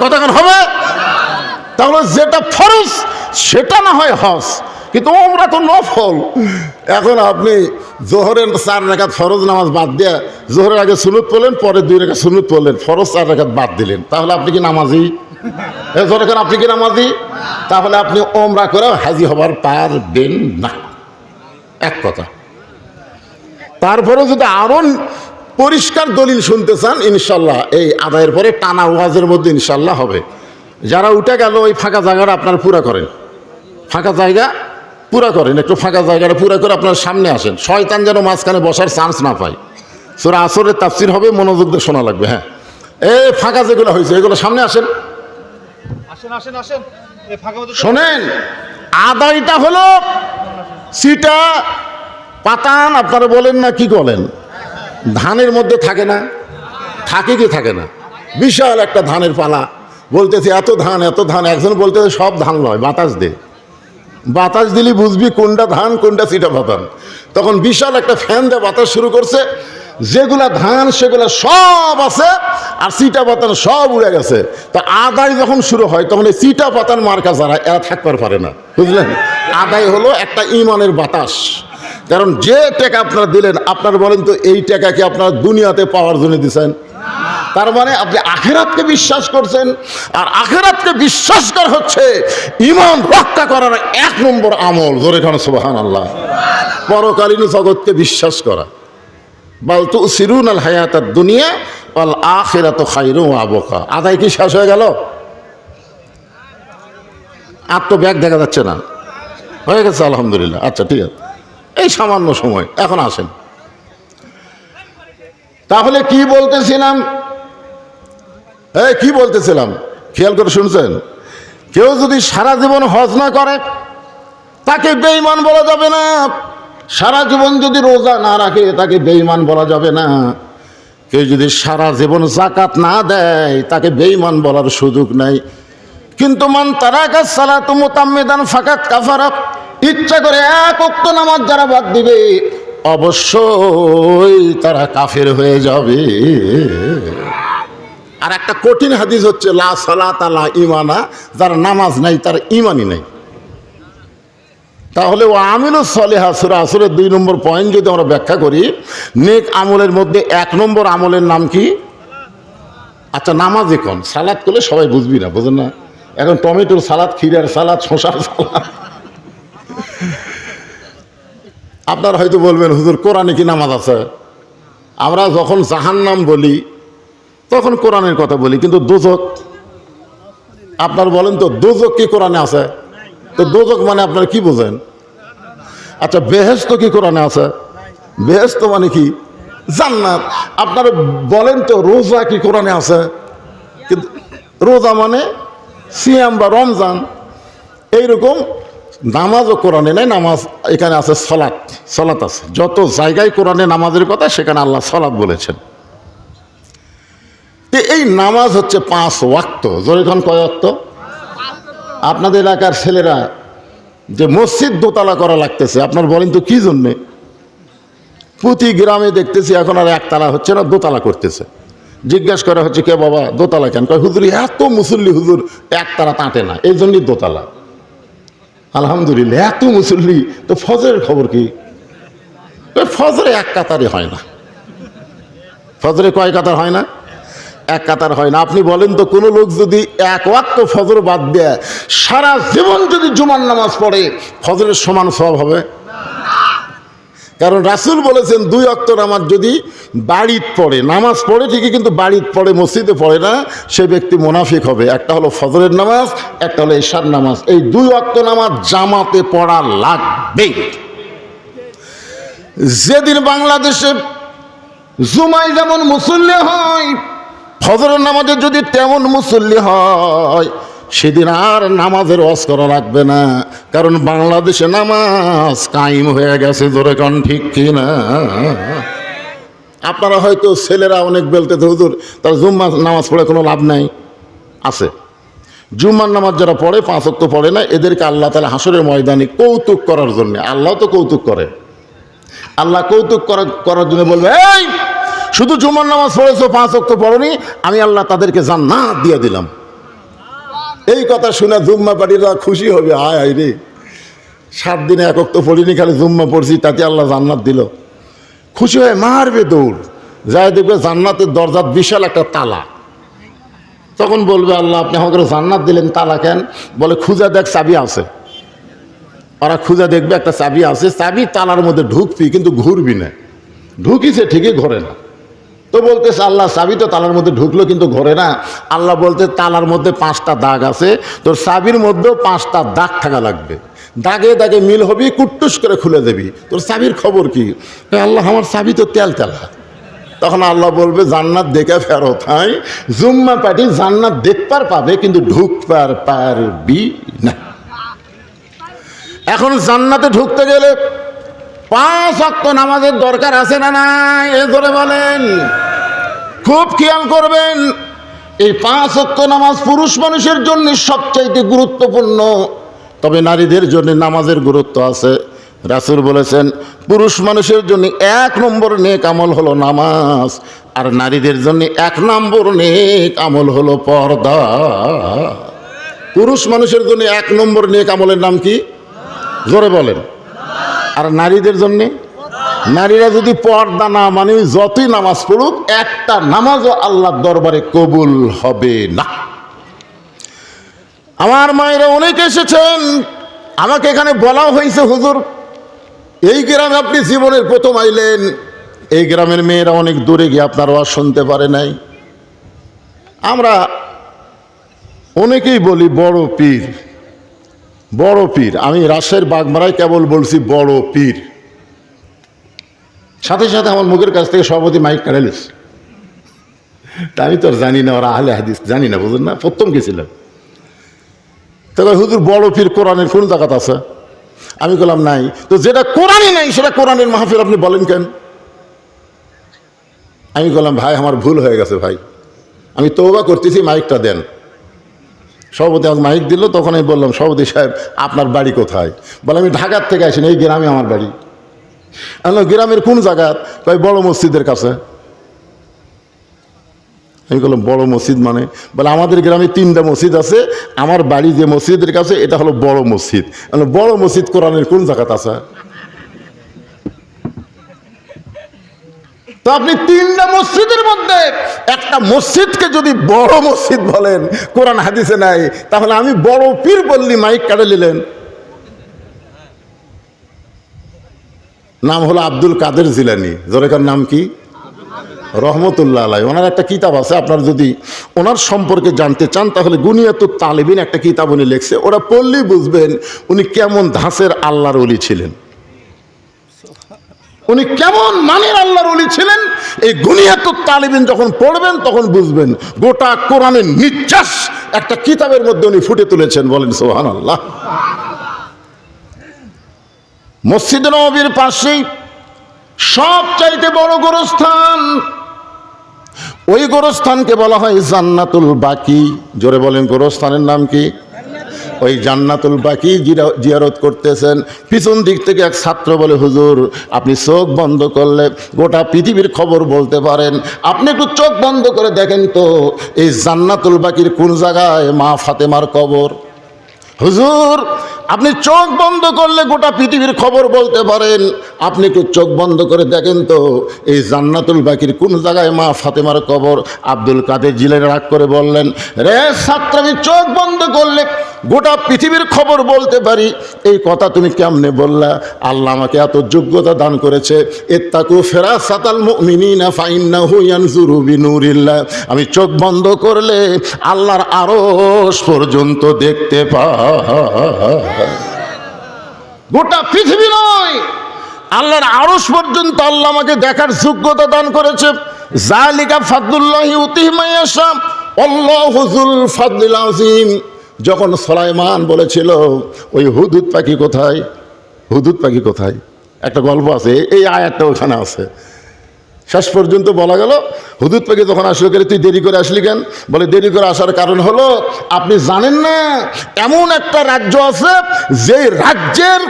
কতক্ষণ হবে? তাহলে যেটা ফরজ সেটা না হয় হজ, কিন্তু ওমরা তো নফল। এখন আপনি জোহরের 4 রাকাত ফরজ নামাজ বাদ দিয়ে জোহরের আগে সুন্নত পড়লেন, পরে 2 রাকাত সুন্নত পড়লেন, ফরজ 4 রাকাত বাদ দিলেন, তাহলে আপনি কি নামাজি? যখন আপনি কি নামাজি? তাহলে আপনি ওমরা করে হাজি হবার পারবেন না, এক কথা। তারপরে যদি আরো পরিষ্কার দলিল শুনতে চান, ইনশাল্লাহ এই আদায়ের পরে টানা ওয়াজের মধ্যে ইনশাল্লাহ হবে। যারা উঠে গেল ওই ফাঁকা জায়গাটা আপনারা পুরা করেন, ফাঁকা জায়গা পুরা করেন, একটু ফাঁকা জায়গাটা পুরা করে আপনার সামনে আসেন, শয়তান যেন মাঝখানে বসার চান্স না পায়। সূরা আসরের তাফসীর হবে, মনোযোগ দিয়ে শোনা লাগবে। হ্যাঁ, এই ফাঁকা যেগুলো হয়েছে এগুলো সামনে আসেন। শোনেন, আদায়টা হলো সিটা পাতান, আপনারা বলেন না কি বলেন, ধানের মধ্যে থাকে না? থাকে কি থাকে না? বিশাল একটা ধানের পালা, বলতেছে এত ধান এত ধান, একজন বলতেছে সব ধান নয়, বাতাস দে, বাতাস দিলি বুঝবি কোনটা ধান কোনটা সিটা পাতান। তখন বিশাল একটা ফ্যান দিয়ে বাতাস শুরু করছে, যেগুলা ধান সেগুলা সব আছে আর সিটা পাতান সব উড়ে গেছে। তা আদায় যখন শুরু হয় তখন এই সিটা পাতান মার্কা যারা, এরা থাকতে পারে না, বুঝলেন? আদায় হলো একটা ইমানের বাতাস। কারণ যে টাকা আপনারা দিলেন, আপনারা বলেন তো এই টাকা কি আপনারা দুনিয়াতে পাওয়ার জন্য দিচ্ছেন? তার মানে আপনি আখিরাতকে বিশ্বাস করছেন, আর আখিরাতকে বিশ্বাস করা হচ্ছে ঈমান রক্ষা করার 1 নম্বর আমল। জোরে খান সুবহানাল্লাহ। পরকালীন জগৎকে বিশ্বাস করা। বাল তুসিরুনাল হায়াতাদ দুনিয়া ওয়াল আখিরাতু খায়রুন ওয়া আবকা। আদায় কি শেষ হয়ে গেল? আর তো ব্যাগ দেখা যাচ্ছে না, হয়ে গেছে আলহামদুলিল্লাহ। আচ্ছা ঠিক আছে, এই সামান্য সময়। এখন আসেন, তাহলে কি বলতেছিলাম? কি বলতেছিলাম খেয়াল করে শুনছেন? কেউ যদি সারা জীবন হজ না করে তাকে বেঈমান বলা যাবে না। সারা জীবন যদি রোজা না রাখে তাকে বেঈমান বলা যাবে না। কেউ যদি সারা জীবন যাকাত না দেয় তাকে বেঈমান বলার সুযোগ নাই। কিন্তু মান তারাকা সালাতু মুতাম্মিদান ফাকাত কাফারা, ইচ্ছা করে 1 ওয়াক্ত নামাজ যারা বাদ দিবে অবশ্যই তারা কাফের হয়ে যাবে। আর একটা কঠিন হাদিস হচ্ছে লা সালাতা লা ঈমানা, যার নামাজ নাই তার ঈমানই নাই। তাহলে ও আমিলুস সলিহা সূরা আসরের 2 নম্বর পয়েন্ট যদি আমরা ব্যাখ্যা করি, নেক আমলের মধ্যে 1 নম্বর আমলের নাম কি? আচ্ছা, নামাজে কোন সালাত করলে সবাই বুঝবি না, বুঝেন না? এখন টমেটোর সালাদ, ক্ষীরার সালাদ, শসার সালাদ। আপনারা হয়তো বলবেন হুজুর কোরআনে কি নামাজ আছে? আমরা যখন জাহান্নাম বলি তখন কোরআনের কথা বলি, কিন্তু দোজক, আপনার বলেন তো দোজক কি কোরআনে আছে? তো দোজক মানে আপনারা কি বোঝেন? আচ্ছা, বেহেশত কি কোরআনে আছে? বেহেশত মানে কি? জান্নাত। আপনারা বলেন তো রোজা কি কোরআনে আছে? কিন্তু রোজা মানে সিয়াম বা রমজান। এইরকম নামাজও কোরআনে নাই, নামাজ এখানে আছে সলাৎ, সলাৎ আছে। যত জায়গায় কোরআনে নামাজের কথা সেখানে আল্লাহ সলাৎ বলেছেন। তো এই নামাজ হচ্ছে 5 ওয়াক্ত। যখন কয় ওয়াক্ত? আপনাদের এলাকার ছেলেরা যে মসজিদ দোতলা করা লাগতেছে, আপনার বলেন তো কি জন্যে? প্রতি গ্রামে দেখতেছি এখন আর একতলা হচ্ছে না, দোতলা করতেছে। জিজ্ঞাসা করা হচ্ছে, কে বাবা দোতলা কেন? কয় হুজুর এত মুসল্লি, হুজুর একতলা তাঁটে না, এই জন্যই দোতলা। আলহামদুলিল্লাহ, এত মুসল্লি তো ফজরের খবর কি? ফজরে এক কাতারে হয় না। ফজরে কয় কাতার হয় না? এক কাতার হয় না। আপনি বলেন তো, কোনো লোক যদি এক ওয়াক্ত ফজর বাদ দেয়, সারা জীবন যদি জুমার নামাজ পড়ে, ফজরের সমান সওয়াব হবে? কারণ রাসূল বলেছেন 2 ওয়াক্ত নামাজ যদি বাড়িতে পড়ে, নামাজ পড়ে ঠিকই কিন্তু বাড়িতে পড়ে, মসজিদে পড়ে না, সে ব্যক্তি মুনাফিক হবে। একটা হলো ফজরের নামাজ, একটা হলো ইশার নামাজ। এই 2 ওয়াক্ত নামাজ জামাতে পড়া লাগবে। যেদিন বাংলাদেশে জুমায় যেমন মুসল্লি হয়, ফজরের নামাজে যদি তেমন মুসল্লি হয়, সেদিন আর নামাজের ওয়াজ করা লাগবে না। কারণ বাংলাদেশে নামাজ কায়েম হয়ে গেছে। জোরে কোন ঠিক কিনা? আপনারা হয়তো ছেলেরা অনেক বলতে, হুজুর তার জুম্মা নামাজ পড়ে কোনো লাভ নাই। আছে, জুম্মার নামাজ যারা পড়ে 5 ওয়াক্ত পড়ে না, এদেরকে আল্লাহ তাআলা হাসরের ময়দানে কৌতুক করার জন্য, আল্লাহ তো কৌতুক করে, আল্লাহ কৌতুক করার জন্য বলবে, এই শুধু জুমার নামাজ পড়েছো, 5 ওয়াক্ত পড়নি, আমি আল্লাহ তাদেরকে জান্নাত দিয়ে দিলাম। এই কথা শুনে জুম্মা পার্টিরা খুশি হবে, আয় আয় রে, 7 দিনে 1 ওয়াক্ত পড়িনি, খালি জুম্মা পড়ছি, তাতে আল্লাহ জান্নাত দিল। খুশি হয়ে মারবে দৌড়, যায় দেখবে জান্নাতের দরজার বিশাল একটা তালা। তখন বলবে, আল্লাহ আপনি আমাকে জান্নাত দিলেন, তালা কেন? বলে খুঁজা দেখ, চাবি আছে। ওরা খুঁজা দেখবে একটা চাবি আছে, চাবি তালার মধ্যে ঢুকবি কিন্তু ঘুরবি না। ঢুকিছে ঠিকই, ঘরে না। তো বলতেছে, আল্লাহ চাবি তো তালার মধ্যে ঢুকলো কিন্তু ঘরে না। আল্লাহ বলতে, তালার মধ্যে 5টা দাগ আছে, তোর চাবির মধ্যেও 5টা দাগ থাকা লাগবে। দাগে দাগে মিল হবি, কুট্টুস করে খুলে দেবি। তোর চাবির খবর কি? আল্লাহ আমার চাবি তো তেল তেলা। তখন আল্লাহ বলবে, জান্নাত দেখে ফেরত হয়। জুম্মা পার্টি জান্নাত দেখবার পাবে কিন্তু ঢুকবার পারবি না। এখন জান্নাতে ঢুকতে গেলে 5 ওয়াক্ত নামাজের দরকার আছে না নাই? এ ধরে বলেন, খুব খেয়াল করবেন। এই 5 ওয়াক্ত নামাজ পুরুষ মানুষের জন্য সবচাইতে গুরুত্বপূর্ণ, তবে নারীদের জন্য নামাজের গুরুত্ব আছে। রাসূল বলেছেন, পুরুষ মানুষের জন্য 1 নম্বর নেক আমল হলো নামাজ, আর নারীদের জন্য 1 নম্বর নেক আমল হলো পর্দা। পুরুষ মানুষের জন্য 1 নম্বর নেক আমলের নাম কি? জোরে বলেন। আর নারীদের জন্যে, নারীরা যদি পর্দা না মানে যতই নামাজ পড়ুক, একটা নামাজও আল্লাহর দরবারে কবুল হবে না। আমার মায়েরা অনেক এসেছেন, আমাকে এখানে বলা হয়েছে, হুজুর এই গ্রামে আপনি জীবনের প্রথম আইলেন, এই গ্রামের মেয়েরা অনেক দূরে গিয়ে আপনার ওয়াজ শুনতে পারে নাই। আমরা অনেকেই বলি বড় পীর, বড় পীর। আমি রাজশাহীর বাগমারায় কেবল বলছি বড় পীর, সাথে সাথে আমার মুখের কাছ থেকে সভাপতি মাইক কাটালিস। তা আমি তো আর জানি না, ওরা আহলে হাদিস জানি না, বুঝলেন না, প্রথম গেছিলাম। তবে হুজুর বড় পীর কোরআনের কোন জায়গাত আছে? আমি বললাম নাই। তো যেটা কোরআনই নাই সেটা কোরআনের মাহফিল আপনি বলেন কেন? আমি বললাম, ভাই আমার ভুল হয়ে গেছে ভাই, আমি তওবা করতেছি, মাইকটা দেন। সভাপতি আমাকে মাইক দিল, তখন আমি বললাম, সভাপতি সাহেব আপনার বাড়ি কোথায়? বলে, আমি ঢাকার থেকে আসিনি, এই গ্রামে আমার বাড়ি। আমি গ্রামের কোন জায়গা? ভাই বড় মসজিদের কাছে। আমি বললাম, বড় মসজিদ মানে? বলে, আমাদের গ্রামে 3টা মসজিদ আছে, আমার বাড়ি যে মসজিদের কাছে এটা হলো বড় মসজিদ। বড় মসজিদ কোরআনের কোন জায়গাতে আছে? তো আপনি 3টা মসজিদের মধ্যে একটা মসজিদকে যদি বড় মসজিদ বলেন, কোরআন হাদিসে নাই, তাহলে আমি বড় পীর বললি মাইক কাটে নিলেন। নাম হলো আব্দুল কাদের জিলানী। জোরেকার নাম কি? রহমতুল্লাহ আলাইহি। ওনার একটা কিতাব আছে, আপনার যদি ওনার সম্পর্কে জানতে চান তাহলে গুনিয়াতুত তালিবিন একটা কিতাব উনি লিখছে, ওরা পড়লেই বুঝবেন উনি কেমন ধাঁচের আল্লাহর ওলি ছিলেন, উনি কেমন মানের আল্লাহর ওলি ছিলেন। এই গুনিয়াতুত তালিবিন যখন পড়বেন তখন বুঝবেন গোটা কোরআনের নির্যাস একটা কিতাবের মধ্যে উনি ফুটে তুলেছেন। বলেন সুবহানাল্লাহ। মসজিদ নববীর পাশেই সবচাইতে বড় গোরস্থান, ওই গোরস্থানকে বলা হয় জান্নাতুল বাকি। জোরে বলেন, গোরস্থানের নাম কি? ওই জান্নাতুল বাকি জিয়ারত করতেছেন। পিছন দিক থেকে এক ছাত্র বলে, হুজুর আপনি চোখ বন্ধ করলে গোটা পৃথিবীর খবর বলতে পারেন, আপনি একটু চোখ বন্ধ করে দেখেন তো এই জান্নাতুল বাকির কোন জায়গায় মা ফাতেমার কবর। হুজুর আপনি চোখ বন্ধ করলে গোটা পৃথিবীর খবর বলতে পারেন, আপনি একটু চোখ বন্ধ করে দেখেন তো এই জান্নাতুল বাকির কোন জায়গায় মা ফাতেমার কবর। আব্দুল কাদের জিলানী রাগ করে বললেন, রে ছাত্র, আমি চোখ বন্ধ করলে গোটা পৃথিবীর খবর বলতে পারি, এই কথা তুমি কেমনে বললা? আল্লাহ আমাকে এত যোগ্যতা দান করেছে, ইত্তাকু ফিরাসাতাল মুমিনিনা ফাইন্নাহু ইয়ানজুরু বিনুরিল্লাহ। আমি চোখ বন্ধ করলে আল্লাহর আরশ পর্যন্ত দেখতে পাই। গোটা পৃথিবী নয়, আল্লাহর আরশ পর্যন্ত আল্লাহ আমাকে দেখার যোগ্যতা দান করেছে। যালিকা ফাদলুল্লাহি ইউতিহি মান ইয়াশা আল্লাহু যুল ফাদলিল আযীম। যখন সুলাইমান বলেছিল ওই হুদহুদ পাখি কোথায়, হুদহুদ পাখি কোথায়, একটা গল্প আছে, এই আয়াতটা ওখানে আছে। শেষ পর্যন্ত বলা গেল হুদহুদ পাখি তখন আসলো, কেন তুই দেরি করে আসলি কেন? বলে দেরি করে আসার কারণ হলো আপনি জানেন না এমন একটা রাজ্য আছে যে রাজ্যের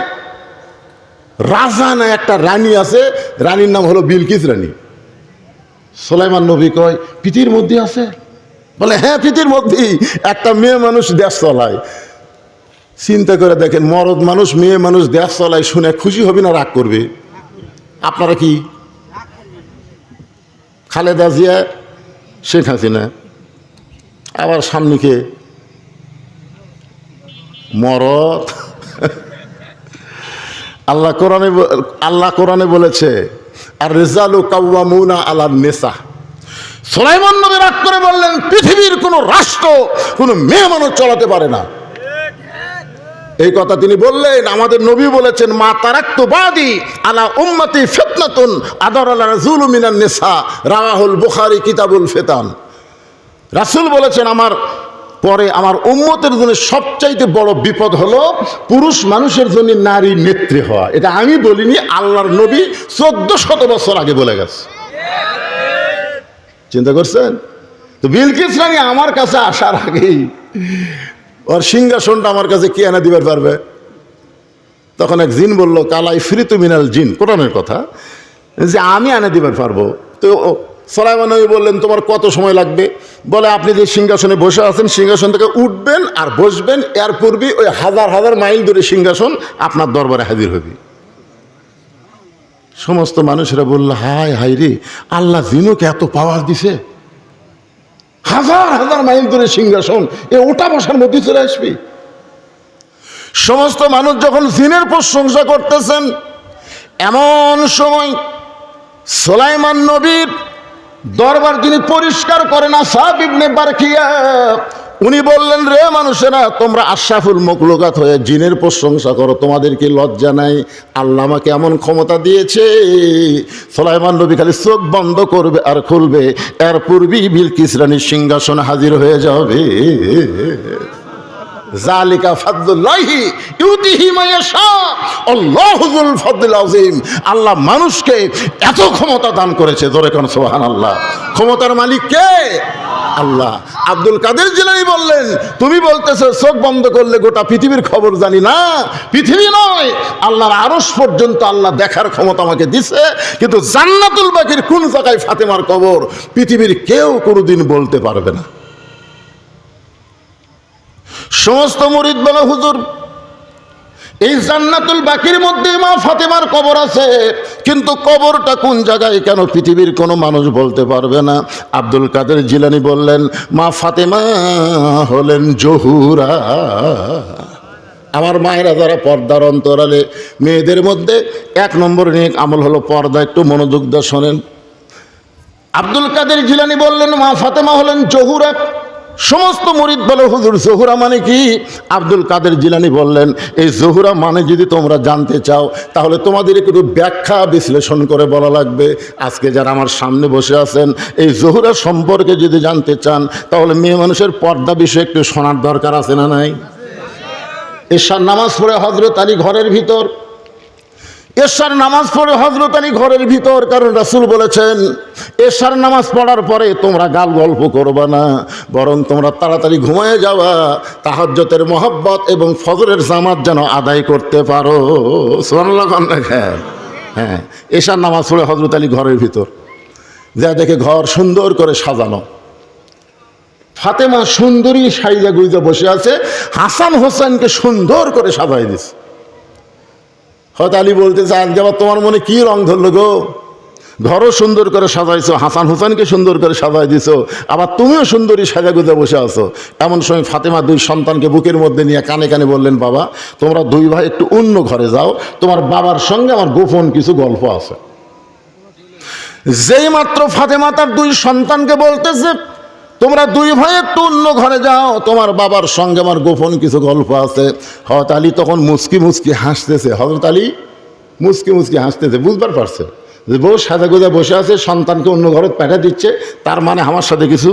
রাজা না একটা রানী আছে, রানীর নাম হলো বিলকিস রানী। সুলাইমান নবী কয় পৃথিবীর মধ্যে আছে? বলে হ্যাঁ, পৃথিবীর মধ্যেই একটা মেয়ে মানুষ দেশ চলায়। চিন্তা করে দেখেন, মরদ মানুষ মেয়ে মানুষ দেশ চলায়, শুনে খুশি হবে না রাগ করবে? আপনারা কি? খালেদা জিয়া, শেখ হাসিনা, আবার সামনেকে মরদ। আল্লাহ কোরআনে বলেছে আর রিজালু কাওয়ামুনা আলান নিসা। সুলাইমান নবী রাগ করে বললেন পৃথিবীর কোন রাষ্ট্র কোন মেয়ে মানুষ চালাতে পারে না। এই কথা তিনি বললেন। আমাদের নবী বলেছেন মা তারাক্তু বাদি আলা উম্মতি ফিতনাতুন আদারাল রাজুলু মিনান নিসা, রাওয়াহুল বুখারী কিতাবুল ফিতান। রাসূল বলেছেন আমার পরে আমার উম্মতের জন্য সবচাইতে বড় বিপদ হলো পুরুষ মানুষের জন্য নারী নেত্রী হওয়া। এটা আমি বলিনি, আল্লাহর নবী 1400 বছর আগে বলে গেছে। চিন্তা করছেন তো? বিলকিস রানী আমার কাছে আসার আগেই ওর সিংহাসনটা আমার কাছে কে এনে দিবার পারবে? তখন এক জিন বলল কালাই ফিরিতু মিনাল জিন, কোরআনের কথা, যে আমি এনে দিবার পারবো। তো সুলাইমান নবী বললেন তোমার কত সময় লাগবে? বলে আপনি যে সিংহাসনে বসে আছেন সিংহাসন থেকে উঠবেন আর বসবেন, এর পূর্বেই ওই হাজার হাজার মাইল দূরে সিংহাসন আপনার দরবারে হাজির হবে। সমস্ত মানুষেরা বলল হায় হায় রে, আল্লাহ জিনুকে এত পাওয়ার দিছে, হাজার হাজার মাইল দূরে সিংহাসন, এ ওটা বসার মধ্যে চলে আসবি। সমস্ত মানুষ যখন জিনের প্রশংসা করতেছেন, এমন সময় সুলাইমান নবীর দরবার যিনি পরিষ্কার করেন আসহাব ইবনে বারকিয়া, উনি বললেন রে মানুষেরা, তোমরা আশরাফুল মখলুকাত হয়ে জিনের প্রশংসা করো, তোমাদের কি লজ্জা নাই? আল্লাহ আমাকে এমন ক্ষমতা দিয়েছে, সুলাইমান নবী খালি চোখ বন্ধ করবে আর খুলবে, এর পূর্বেই বিলকিস রানীর সিংহাসন হাজির হয়ে যাবে। যালিকা ফাদলুল্লাহি ইউতিহি মান ইয়াশা আল্লাহু যুল ফাদলিল আযীম। আল্লাহ মানুষকে এত ক্ষমতা দান করেছে, জোরে কোন সুবহানাল্লাহ। ক্ষমতার মালিক কে? আল্লাহ। আব্দুল কাদের জিলানী বললেন তুমি বলতেছো চোখ বন্ধ করলে গোটা পৃথিবীর খবর জানি না। পৃথিবী নয়, আল্লাহর আরশ পর্যন্ত আল্লাহ দেখার ক্ষমতা আমাকে দিছে, কিন্তু জান্নাতুল বাকির কোন জায়গায় ফাতেমার কবর পৃথিবীর কেউ কোনোদিন বলতে পারবে না। সমস্ত মুরিদ বলে হুজুর এই জান্নাতুল বাকির মধ্যে মা ফাতেমার কবর আছে, কিন্তু কবরটা কোন জায়গায় কেন পৃথিবীর কোনো মানুষ বলতে পারবে না। আব্দুল কাদের জিলানী বললেন মা ফাতেমা হলেন জহুরা। আমার মায়েরা যারা পর্দার অন্তরালে, মেয়েদের মধ্যে 1 নম্বর নেক আমল হলো পর্দা। একটু মনোযোগ দিয়ে শোনেন। আব্দুল কাদের জিলানী বললেন মা ফাতেমা হলেন জহুরা। সমস্ত মুরিদ বলে হুজুর জহুরা মানে কি? আব্দুল কাদের জিলানী বললেন এই জহুরা মানে যদি তোমরা জানতে চাও তাহলে তোমাদের একটু ব্যাখ্যা বিশ্লেষণ করে বলা লাগবে। আজকে যারা আমার সামনে বসে আছেন এই জহুরা সম্পর্কে যদি জানতে চান তাহলে মেয়ে মানুষের পর্দা বিষয়ে একটু শোনার দরকার আছে না নাই? এশার নামাজ পড়ে হযরত আলী ঘরের ভিতর এশার নামাজ পড়ে হযরত আলী ঘরের ভিতর, কারণ রাসূল বলেছেন এশার নামাজ পড়ার পরে তোমরা গাল গল্প করবা না, বরং তোমরা তাড়াতাড়ি ঘুমায় যাওয়া, তাহাজ্জুদের মহব্বত এবং ফজরের জামাত যেন আদায় করতে পারো। সুবহানাল্লাহ। হ্যাঁ, এশার নামাজ পড়ে হযরত আলী ঘরের ভিতর যা দেখে ঘর সুন্দর করে সাজানো, ফাতেমা সুন্দরী সাইজা গুইজা বসে আছে, হাসান হোসেনকে সুন্দর করে সাজাই দিছে। হয়তো আলী বলতেছে আজকে আবার তোমার মনে কি রং ধরলো গো, ঘরও সুন্দর করে সাজাইছো, হাসান হোসেনকে সুন্দর করে সাজাই দিছো, আবার তুমিও সুন্দরী সাজা গুজা বসে আছো। এমন সময় ফাতেমা দুই সন্তানকে বুকের মধ্যে নিয়ে কানে কানে বললেন, বাবা তোমরা দুই ভাই একটু অন্য ঘরে যাও, তোমার বাবার সঙ্গে আমার গোপন কিছু গল্প আছে। যেই মাত্র ফাতেমা তার দুই সন্তানকে বলতেছে তোমরা দুই ভাই একটু অন্য ঘরে যাও, তোমার বাবার সঙ্গে আমার গোপন কিছু গল্প আছে, হযরত আলী তখন মুচকি মুচকি হাসতেছে। হযরত আলী মুচকি মুচকি হাসতেছে, বুঝবার পারছে যে বউ সাজা গোজা বসে আছে, সন্তানকে অন্য ঘরে পাঠা দিচ্ছে, তার মানে আমার সাথে কিছু,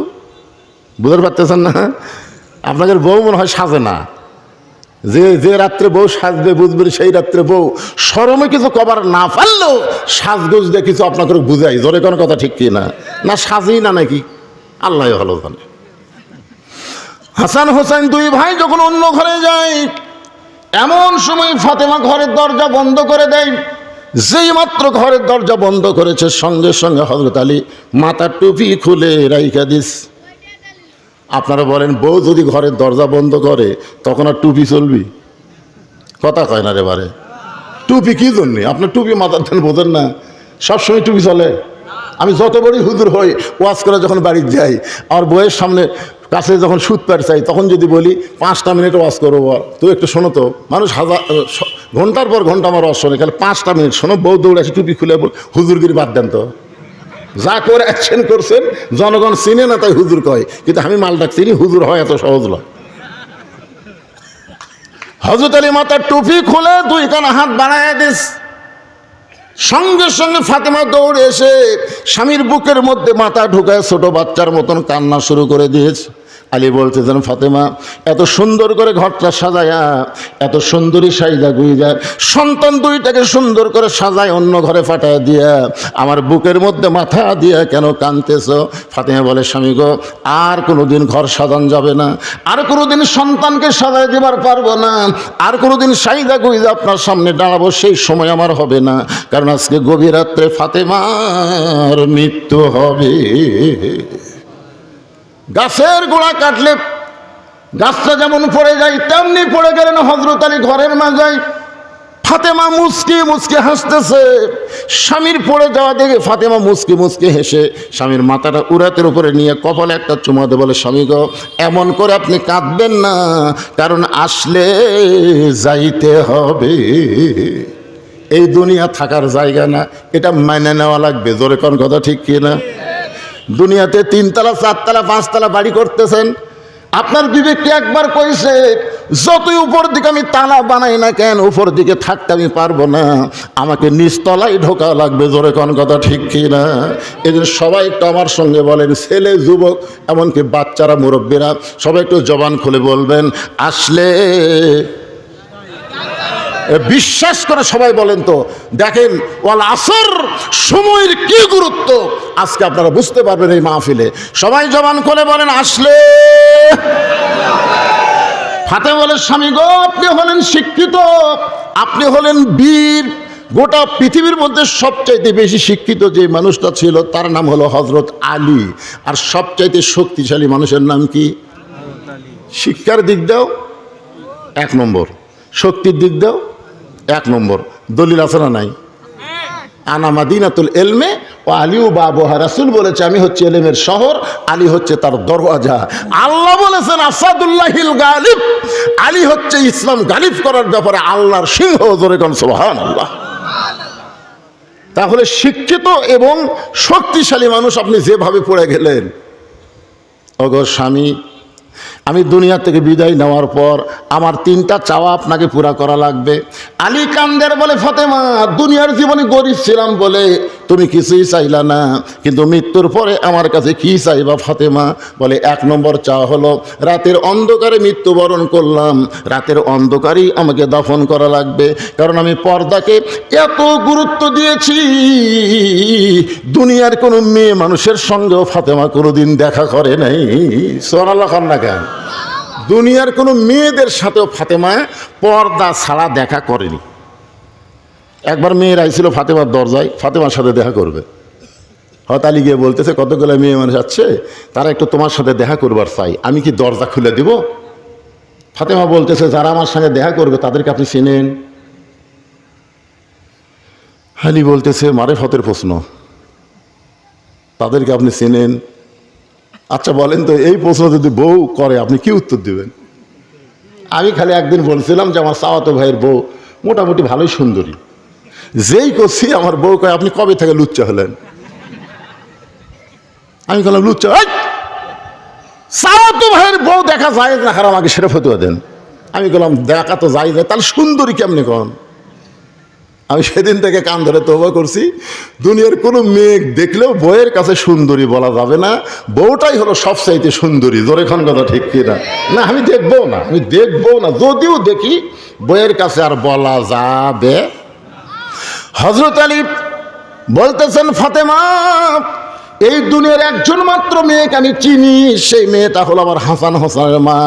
বুঝতে পারতেছেন না? আপনাদের বউ মনে হয় সাজে না, যে রাত্রে বউ সাজবে বুঝবেন সেই রাত্রে বউ শরমে কিছু কবার না পারলেও সাজগোজ দিয়ে কিছু আপনাকে বুঝাই, জোরে কোনো কথা ঠিক কি না, না সাজেই না নাকি আল্লাহ ভালো জানে। হাসান হোসেন দুই ভাই যখন অন্য ঘরে যায়, এমন সময় ফাতেমা ঘরের দরজা বন্ধ করে দেয়। যেই মাত্র ঘরের দরজা বন্ধ করেছে, সঙ্গে সঙ্গে হযরত আলী মাথার টুপি খুলে রাইখা দিস। আপনারা বলেন বউ যদি ঘরের দরজা বন্ধ করে তখন আর টুপি চলবি? কথা কয় না রে বারে, টুপি কি জন্যে? আপনার টুপি মাথার ধান বোঝেন না, সবসময় টুপি চলে। আমি যত বড়ই হুজুর হই, ওয়াজ করে যখন বাড়ি যাই, আমার বইয়ের সামনে কাছে যখন সুদ পার চাই, তখন যদি বলি 5টা মিনিট ওয়াজ করবো, তুই একটু শোনো তো, মানুষ ঘন্টার পর ঘন্টা আমার ওয়াজ শোনে, খালি 5টা মিনিট শোনো, বউ দৌড়ে আসে টুপি খুলে হুজুরগিরি বাদ দেন তো, যা করে অ্যাকশন করছেন জনগণ চিনে না তাই হুজুর কয়, কিন্তু আমি মালটা চিনি, হুজুর হয় এত সহজ নয়। হযরত আলী মাথার টুপি খুলে দুই কানা হাত বাড়ায় দিস। সঙ্গে সঙ্গে ফাতেমা দৌড়ে এসে স্বামীর বুকের মধ্যে মাথা ঢুকায় ছোট বাচ্চার মতন কান্না শুরু করে দিয়েছে। আলী বলতেছেন, ফাতেমা এত সুন্দর করে ঘরটা সাজায়া, এত সুন্দরী সাইজা গুইজা সন্তান দুইটাকে সুন্দর করে সাজায় অন্য ঘরে পাঠায় দিয়া আমার বুকের মধ্যে মাথা দিয়া কেন কাঁদতেছ? ফাতেমা বলে, স্বামী গো, আর কোনোদিন ঘর সাজান যাবে না, আর কোনোদিন সন্তানকে সাজায় দিবার পারবো না, আর কোনোদিন সাইজা গুইজা আপনার সামনে দাঁড়াবো, সেই সময় আমার হবে না, কারণ আজকে গভীর রাত্রে ফাতেমার মৃত্যু হবে। গাছের গোড়া কাটলে গাছটা যেমন পড়ে যায়, তেমনি পড়ে গেলেন হযরত আলী ঘরের মাঝায়। ফাতেমা মুচকি মুচকি হাসতেছে, স্বামীর পড়ে যাওয়া দেখে ফাতেমা মুচকি মুচকি হেসে স্বামীর মাথাটা উরাতের উপরে নিয়ে কপালে একটা চুমা দিয়ে বলে, স্বামী গো, এমন করে আপনি কাঁদবেন না, কারণ আসলে যাইতে হবে, এই দুনিয়া থাকার জায়গা না, এটা মেনে নেওয়া লাগবে। জোরে কোন কথা ঠিক কিনা? দুনিয়াতে 3তলা 4তলা 5তলা বাড়ি করতেছেন, আপনার বিবেককে একবার কইছে যতই উপর দিকে আমি তালা বানাই না কেন, উপর দিকে থাকতে আমি পারবো না, আমাকে নিচতলায় ঢোকা লাগবে। জোরে কোন কথা ঠিক কিনা? এই জন্য সবাই একটু আমার সঙ্গে বলেন, ছেলে যুবক এমনকি বাচ্চারা মুরব্বীরা সবাই একটু জবান খুলে বলবেন, আসলে বিশ্বাস করে সবাই বলেন তো, দেখেন ওয়াল আসর, সময়ের কি গুরুত্ব আজকে আপনারা বুঝতে পারবেন এই মাহফিলে। সবাই জবান করে বলেন, আসলে। ফাতেমা বলে, স্বামী গো, আপনি হলেন শিক্ষিত, আপনি হলেন বীর, গোটা পৃথিবীর মধ্যে সবচাইতে বেশি শিক্ষিত যে মানুষটা ছিল তার নাম হলো হযরত আলী, আর সবচাইতে শক্তিশালী মানুষের নাম কি? শিক্ষার দিক দাও 1 নম্বর, শক্তির দিক দাও 1 নম্বর। দলিল আছে না নাই? আনা মাদিনাতুল ইলমে ও আলিউ বাবুহা, রাসূল বলেছে আমি হচ্ছে ইলমের শহর, আলী হচ্ছে তার দরওয়াজা। আল্লাহ বলেছেন আসাদুল্লাহিল গালিব, আলী হচ্ছে ইসলাম গালিব করার ব্যাপারে আল্লাহর সিংহ। জোরে কোন সুবহানাল্লাহ। তাহলে শিক্ষিত এবং শক্তিশালী মানুষ আপনি যেভাবে পড়ে গেলেন, ওগো স্বামী, আমি দুনিয়া থেকে বিদায় নেওয়ার পর আমার 3টা চাওয়া আপনাকে পুরা করা লাগবে। আলী কান্দের বলে, ফাতেমা দুনিয়ার জীবনে গরিব ছিলাম বলে তুমি কিছুই চাইলা না, কিন্তু মৃত্যুর পরে আমার কাছে কি চাইবা ফাতেমা? বলে 1 নম্বর চাওয়া হলো রাতের অন্ধকারে মৃত্যুবরণ করলাম, রাতের অন্ধকারেই আমাকে দাফন করা লাগবে, কারণ আমি পর্দাকে এত গুরুত্ব দিয়েছি, দুনিয়ার কোনো মেয়ে মানুষের সঙ্গেও ফাতেমা কোনোদিন দেখা করে নাই। সুবহানাল্লাহ খান না কেন? দুনিয়ার কোনো মেয়েদের সাথেও ফাতেমা পর্দা ছাড়া দেখা করেনি। একবার মেয়ের আইছিল ফাতেমার দরজায়, ফাতেমার সাথে দেখা করবে। হয়তো আলী গিয়ে বলতেছে কতগুলো মেয়ে মানুষ আছে, তারা একটু তোমার সাথে দেখা করবার চাই, আমি কি দরজা খুলে দিব? ফাতেমা বলতেছে যারা আমার সঙ্গে দেখা করবে তাদেরকে আপনি চেনেন? আলী বলতেছে মারেফতের প্রশ্ন, তাদেরকে আপনি চেনেন? আচ্ছা বলেন তো, এই প্রশ্ন যদি বউ করে আপনি কি উত্তর দিবেন? আমি খালি একদিন বলছিলাম যে আমার চাওয়াতো ভাইয়ের বউ মোটামুটি ভালোই সুন্দরী। যেই করছি আমার বউ কয় আপনি কবে থেকে লুচ্চা হলেন? আমি বললাম লুচ্চা? চাওয়াতো ভাইয়ের বউ দেখা যায় না খারাপ, আমাকে সেটা ফতুয়া দেন। আমি বললাম দেখা তো যায় না, তাহলে সুন্দরী কেমনি কন? আমি সেদিন থেকে কান ধরে তওবা করছি, দুনিয়ার কোনো মেয়ে দেখলেও বউয়ের কাছে সুন্দরী বলা যাবে না, বউটাই হলো সবচাইতে সুন্দরী। জোরে খান কথা ঠিক কিনা? না আমি দেখবো না, আমি দেখবো না, যদিও দেখি বউয়ের কাছে আর বলা যাবে। হযরত আলী বলতেছেন ফাতেমা, এই দুনিয়ার একজন মাত্র মেয়েকে আমি চিনি, সেই মেয়েটা হলো আমার হাসান হোসেনের মা।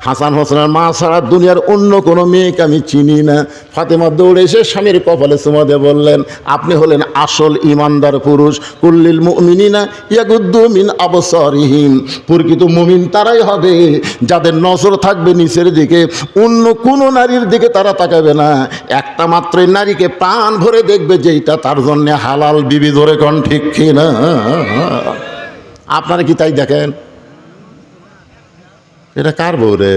হাসান হোসেনের মা ছাড়া দুনিয়ার অন্য কোনো মেয়েকে আমি চিনি না। ফাতেমা দৌড়ে এসে স্বামীর কপালে চুমা দিয়ে বললেন আপনি হলেন আসল ইমানদার পুরুষ। কুল্লিল মুমিনিনা ইয়াগুদ্দু মিন আবসারিহিম, প্রকৃত মুমিন তারাই হবে যাদের নজর থাকবে নিচের দিকে, অন্য কোনো নারীর দিকে তারা তাকাবে না। একটা মাত্রই নারীকে প্রাণ ভরে দেখবে, যেইটা তার জন্য হালাল বিবি। ধরে কোন ঠিক কিনা? আপনারা কি তাই দেখেন? এটা কার বউ রে?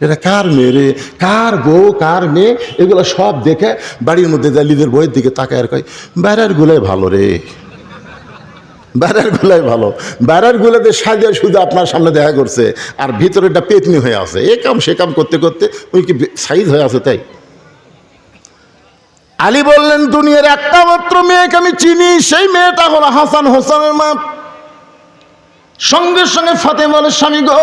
এটা কার মেয়ে রে? কার বউ কার মেয়ে? এগুলো সব দেখে বাড়ির মধ্যে যায় নিজের বইয়ের দিকে তাকায় আর কয় বাইরের গুলাই ভালো রে, বাইরের গুলাই ভালো। বাইরের গুলাতে সাজা শুধু আপনার সামনে দেখা করছে, আর ভিতরেটা পেতনি হয়ে আছে, এ কাম সে কাম করতে করতে ওই কি সাইজ হয়ে আছে। তাই আলী বললেন দুনিয়ার একটা মাত্র মেয়েকে আমি চিনি, সেই মেয়েটা হলো হাসান হোসেনের মা। সঙ্গে সঙ্গে ফাতেমা বলে স্বামী গো,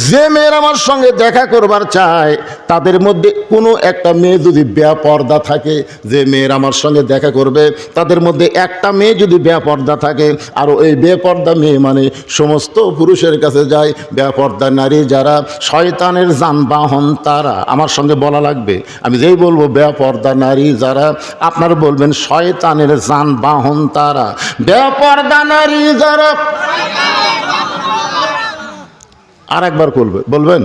যে মেয়ের আমার সঙ্গে দেখা করবার চায় তাদের মধ্যে কোনো একটা মেয়ে যদি বেপর্দা থাকে, যে মেয়ের আমার সঙ্গে দেখা করবে তাদের মধ্যে একটা মেয়ে যদি বেপর্দা থাকে, আর ওই বেপর্দা মেয়ে মানে সমস্ত পুরুষের কাছে যায়। বেপর্দা নারী যারা শয়তানের যানবাহন তারা। আমার সঙ্গে বলা লাগবে, আমি যেই বলবো বেপর্দা নারী যারা, আপনারা বলবেন শয়তানের যানবাহন তারা। বেপর্দা নারী যারা, আর একবার বলবেন,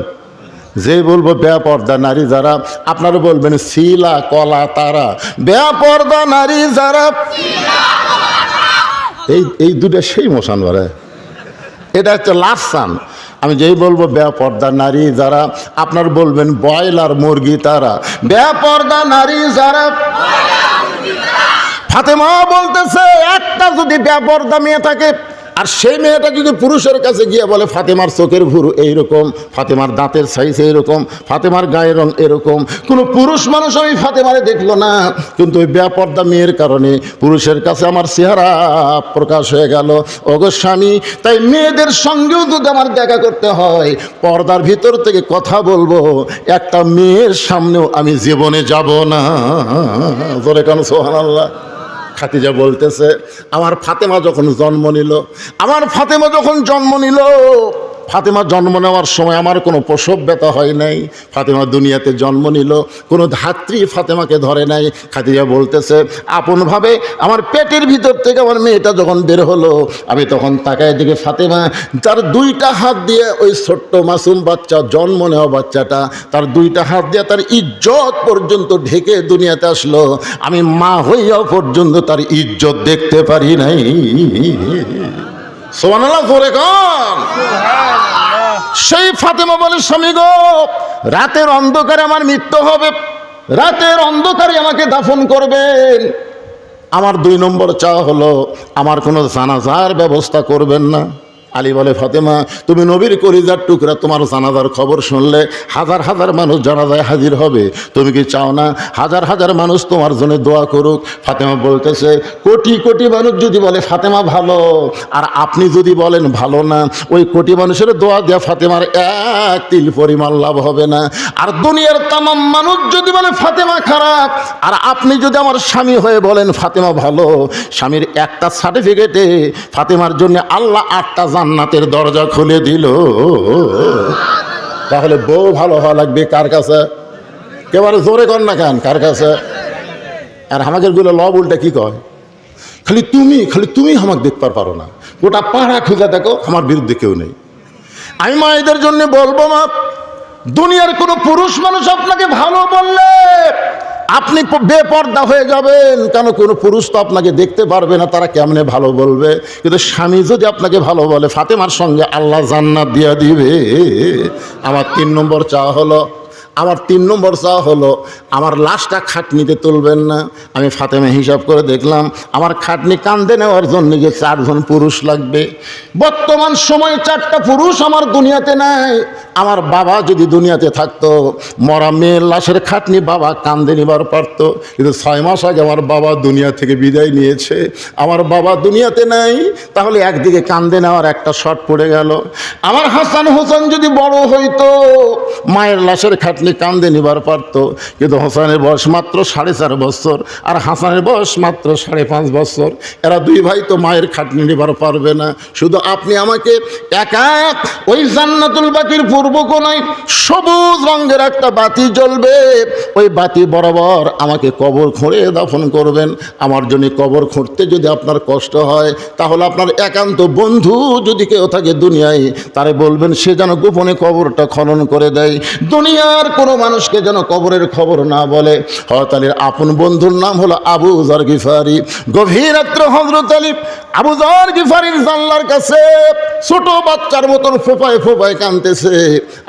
যে বলবো বেপর্দা নারী যারা, আপনারা বলবেন শিলা কলা তারা। বেপর্দা নারী যারা, এই দুটা সেই মশান বারে, এটা হচ্ছে লাসান। আমি যেই বলবো বেপর্দা নারী যারা, আপনারা বলবেন ব্রয়লার মুরগি তারা। বেপর্দা নারী যারা। ফাতেমা বলতেছে একটা যদি বেপর্দা মেয়ে থাকে, আর সেই মেয়েটা যদি পুরুষের কাছে গিয়ে বলে ফাতেমার চোখের ভুরু এইরকম, ফাতেমার দাঁতের সাইজ এইরকম, ফাতেমার গায়ের রং এরকম, কোনো পুরুষ মানুষ আমি ফাতেমারে দেখলো না, কিন্তু ওই বেপর্দা মেয়ের কারণে পুরুষের কাছে আমার চেহারা প্রকাশ হয়ে গেল। ওগো স্বামী, তাই মেয়েদের সঙ্গেও যদি আমার দেখা করতে হয়, পর্দার ভিতর থেকে কথা বলবো, একটা মেয়ের সামনেও আমি জীবনে যাব না। জোরে কান সুবহানাল্লাহ। খাদিজা বলতেছে আমার ফাতেমা যখন জন্ম নিল, ফাতেমা জন্ম নেওয়ার সময় আমার কোনো প্রসব ব্যথা হয় নাই। ফাতেমা দুনিয়াতে জন্ম নিল, কোনো ধাত্রী ফাতেমাকে ধরে নাই। খাদিজা বলতেছে আপনভাবে আমার পেটের ভিতর থেকে আমার মেয়েটা যখন বের হলো, আমি তখন তাকায় দিকে ফাতেমা তার 2টা হাত দিয়ে ওই ছোট্ট মাসুম বাচ্চা, জন্ম নেওয়া বাচ্চাটা, তার 2টা হাত দিয়ে তার ইজ্জত পর্যন্ত ঢেকে দুনিয়াতে আসলো। আমি মা হইয়াও পর্যন্ত তার ইজ্জত দেখতে পারি নাই। সুবহানাল্লাহ, জোরে কোন। সেই ফাতেমা বলে স্বামী গো, রাতের অন্ধকারে আমার মৃত্যু হবে, রাতের অন্ধকারে আমাকে দাফন করবেন। আমার 2 নম্বর চাওয়া হলো আমার কোনো জানাজার ব্যবস্থা করবেন না। আলী বলে, ফাতেমা তুমি নবীর কলিজার টুকরা, তোমার জানাজার খবর শুনলে হাজার হাজার মানুষ জানাজায় হাজির হবে, তুমি কি চাও না হাজার হাজার মানুষ তোমার জন্য দোয়া করুক? ফাতেমা বলতেছে, কোটি কোটি মানুষ যদি বলে ফাতেমা ভালো, আর আপনি যদি বলেন ভালো না, ওই কোটি মানুষের দোয়া দেওয়া ফাতেমার এক তিল পরিমাণ লাভ হবে না। আর দুনিয়ার তামাম মানুষ যদি বলে ফাতেমা খারাপ, আর আপনি যদি আমার স্বামী হয়ে বলেন ফাতেমা ভালো, স্বামীর একটা সার্টিফিকেটে ফাতেমার জন্য আল্লাহ 8টা জান্নাতের দরজা খুলে দিল। তাহলে বউ ভালো হওয়া লাগবে কার কাছে? কেবারে জোরে কর না কেন, কার কাছে? আর আমাদের গুলো লব উল্টা কি কয়, খালি তুমি আমাকে দেখতে পারো না, গোটা পাড়া খুঁজে দেখো আমার বিরুদ্ধে কেউ নেই। আমি মায়েদের জন্য বলবো, মা, দুনিয়ার কোনো পুরুষ মানুষ আপনাকে ভালো বললে আপনি বেপর্দা হয়ে যাবেন, কেন কোনো পুরুষ তো আপনাকে দেখতে পারবে না, তারা কেমনে ভালো বলবে? কিন্তু স্বামী যদি আপনাকে ভালো বলে, ফাতেমার সঙ্গে আল্লাহ জান্নাত দিয়ে দিবে। আমার 3 নম্বর চাওয়া হলো আমার লাশটা খাটনিতে তুলবেন না। আমি ফাতেমা হিসাব করে দেখলাম আমার খাটনি কান্দে নেওয়ার জন্য যে 4 জন পুরুষ লাগবে। বর্তমান সময়ে 4টা পুরুষ আমার দুনিয়াতে নাই। আমার বাবা যদি দুনিয়াতে থাকতো, মরা মেয়ের লাশের খাটনি বাবা কান্দে নিবার পারতো, কিন্তু 6 মাস আগে আমার বাবা দুনিয়া থেকে বিদায় নিয়েছে। আমার বাবা দুনিয়াতে নাই, তাহলে একদিকে কান্দে নেওয়ার একটা শট পড়ে গেল। আমার হাসান হোসেন যদি বড় হইতো, মায়ের লাশের খাটনি কান্দে নিবার পারত, কিন্তু হোসেনের বয়স মাত্র 4.5 বছর, আর হাসানের বয়স মাত্র 5.5 বছর। এরা 2 ভাই তো মায়ের খাটনি নিবার পারবে না। শুধু আপনি আমাকে একা ওই জান্নাতুল বাকির পূর্ব কোণায় সবুজ রঙের একটা বাতি জ্বলবে, ওই বাতি বরাবর আমাকে কবর খুঁড়ে দাফন করবেন। আমার জন্য কবর খুঁড়তে যদি আপনার কষ্ট হয়, তাহলে আপনার একান্ত বন্ধু যদি কেউ থাকে দুনিয়ায়, তারে বলবেন সে যেন গোপনে কবরটা খনন করে দেয়। দুনিয়ার কোনো মানুষকে যেন কবরের খবর না বলে। হযরত আলীর আপন বন্ধুর নাম হলো আবু যর গিফারি। গভীর রাত্রে হযরত আলী আবু যর গিফারির জানলার কাছে ছোট বাচ্চার মতন ফোপায় ফোপায় কাঁদতেছে।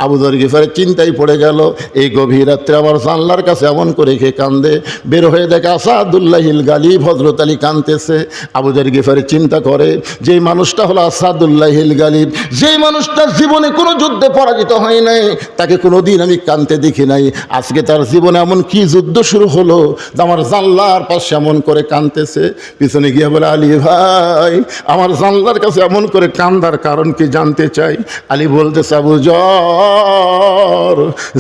আবু যর গিফারি চিন্তায় পড়ে গেল, এই গভীর রাত্রে আমার জানলার কাছে এমন করে কে কান্দে? বের হয়ে দেখে আসাদুল্লাহিল গালিব হযরত আলী কাঁদতেছে। আবু যর গিফারি চিন্তা করে, যেই মানুষটা হলো আসাদুল্লাহিল গালিব, যেই মানুষটা জীবনে কোনো যুদ্ধে পরাজিত হয় নাই, তাকে কোনোদিন আমি কাঁদতে দেখি নাই। আজকে তার জীবনে এমন কি যুদ্ধ শুরু হলো আমার জানলার পাশে এমন করে কাঁদতেছে? পিছনে গিয়ে বলে, আলী ভাই, আমার জানলার কাছে এমন করে কান্দার কারণ কি জানতে চাই? আলী বলতেছে, আবু যর,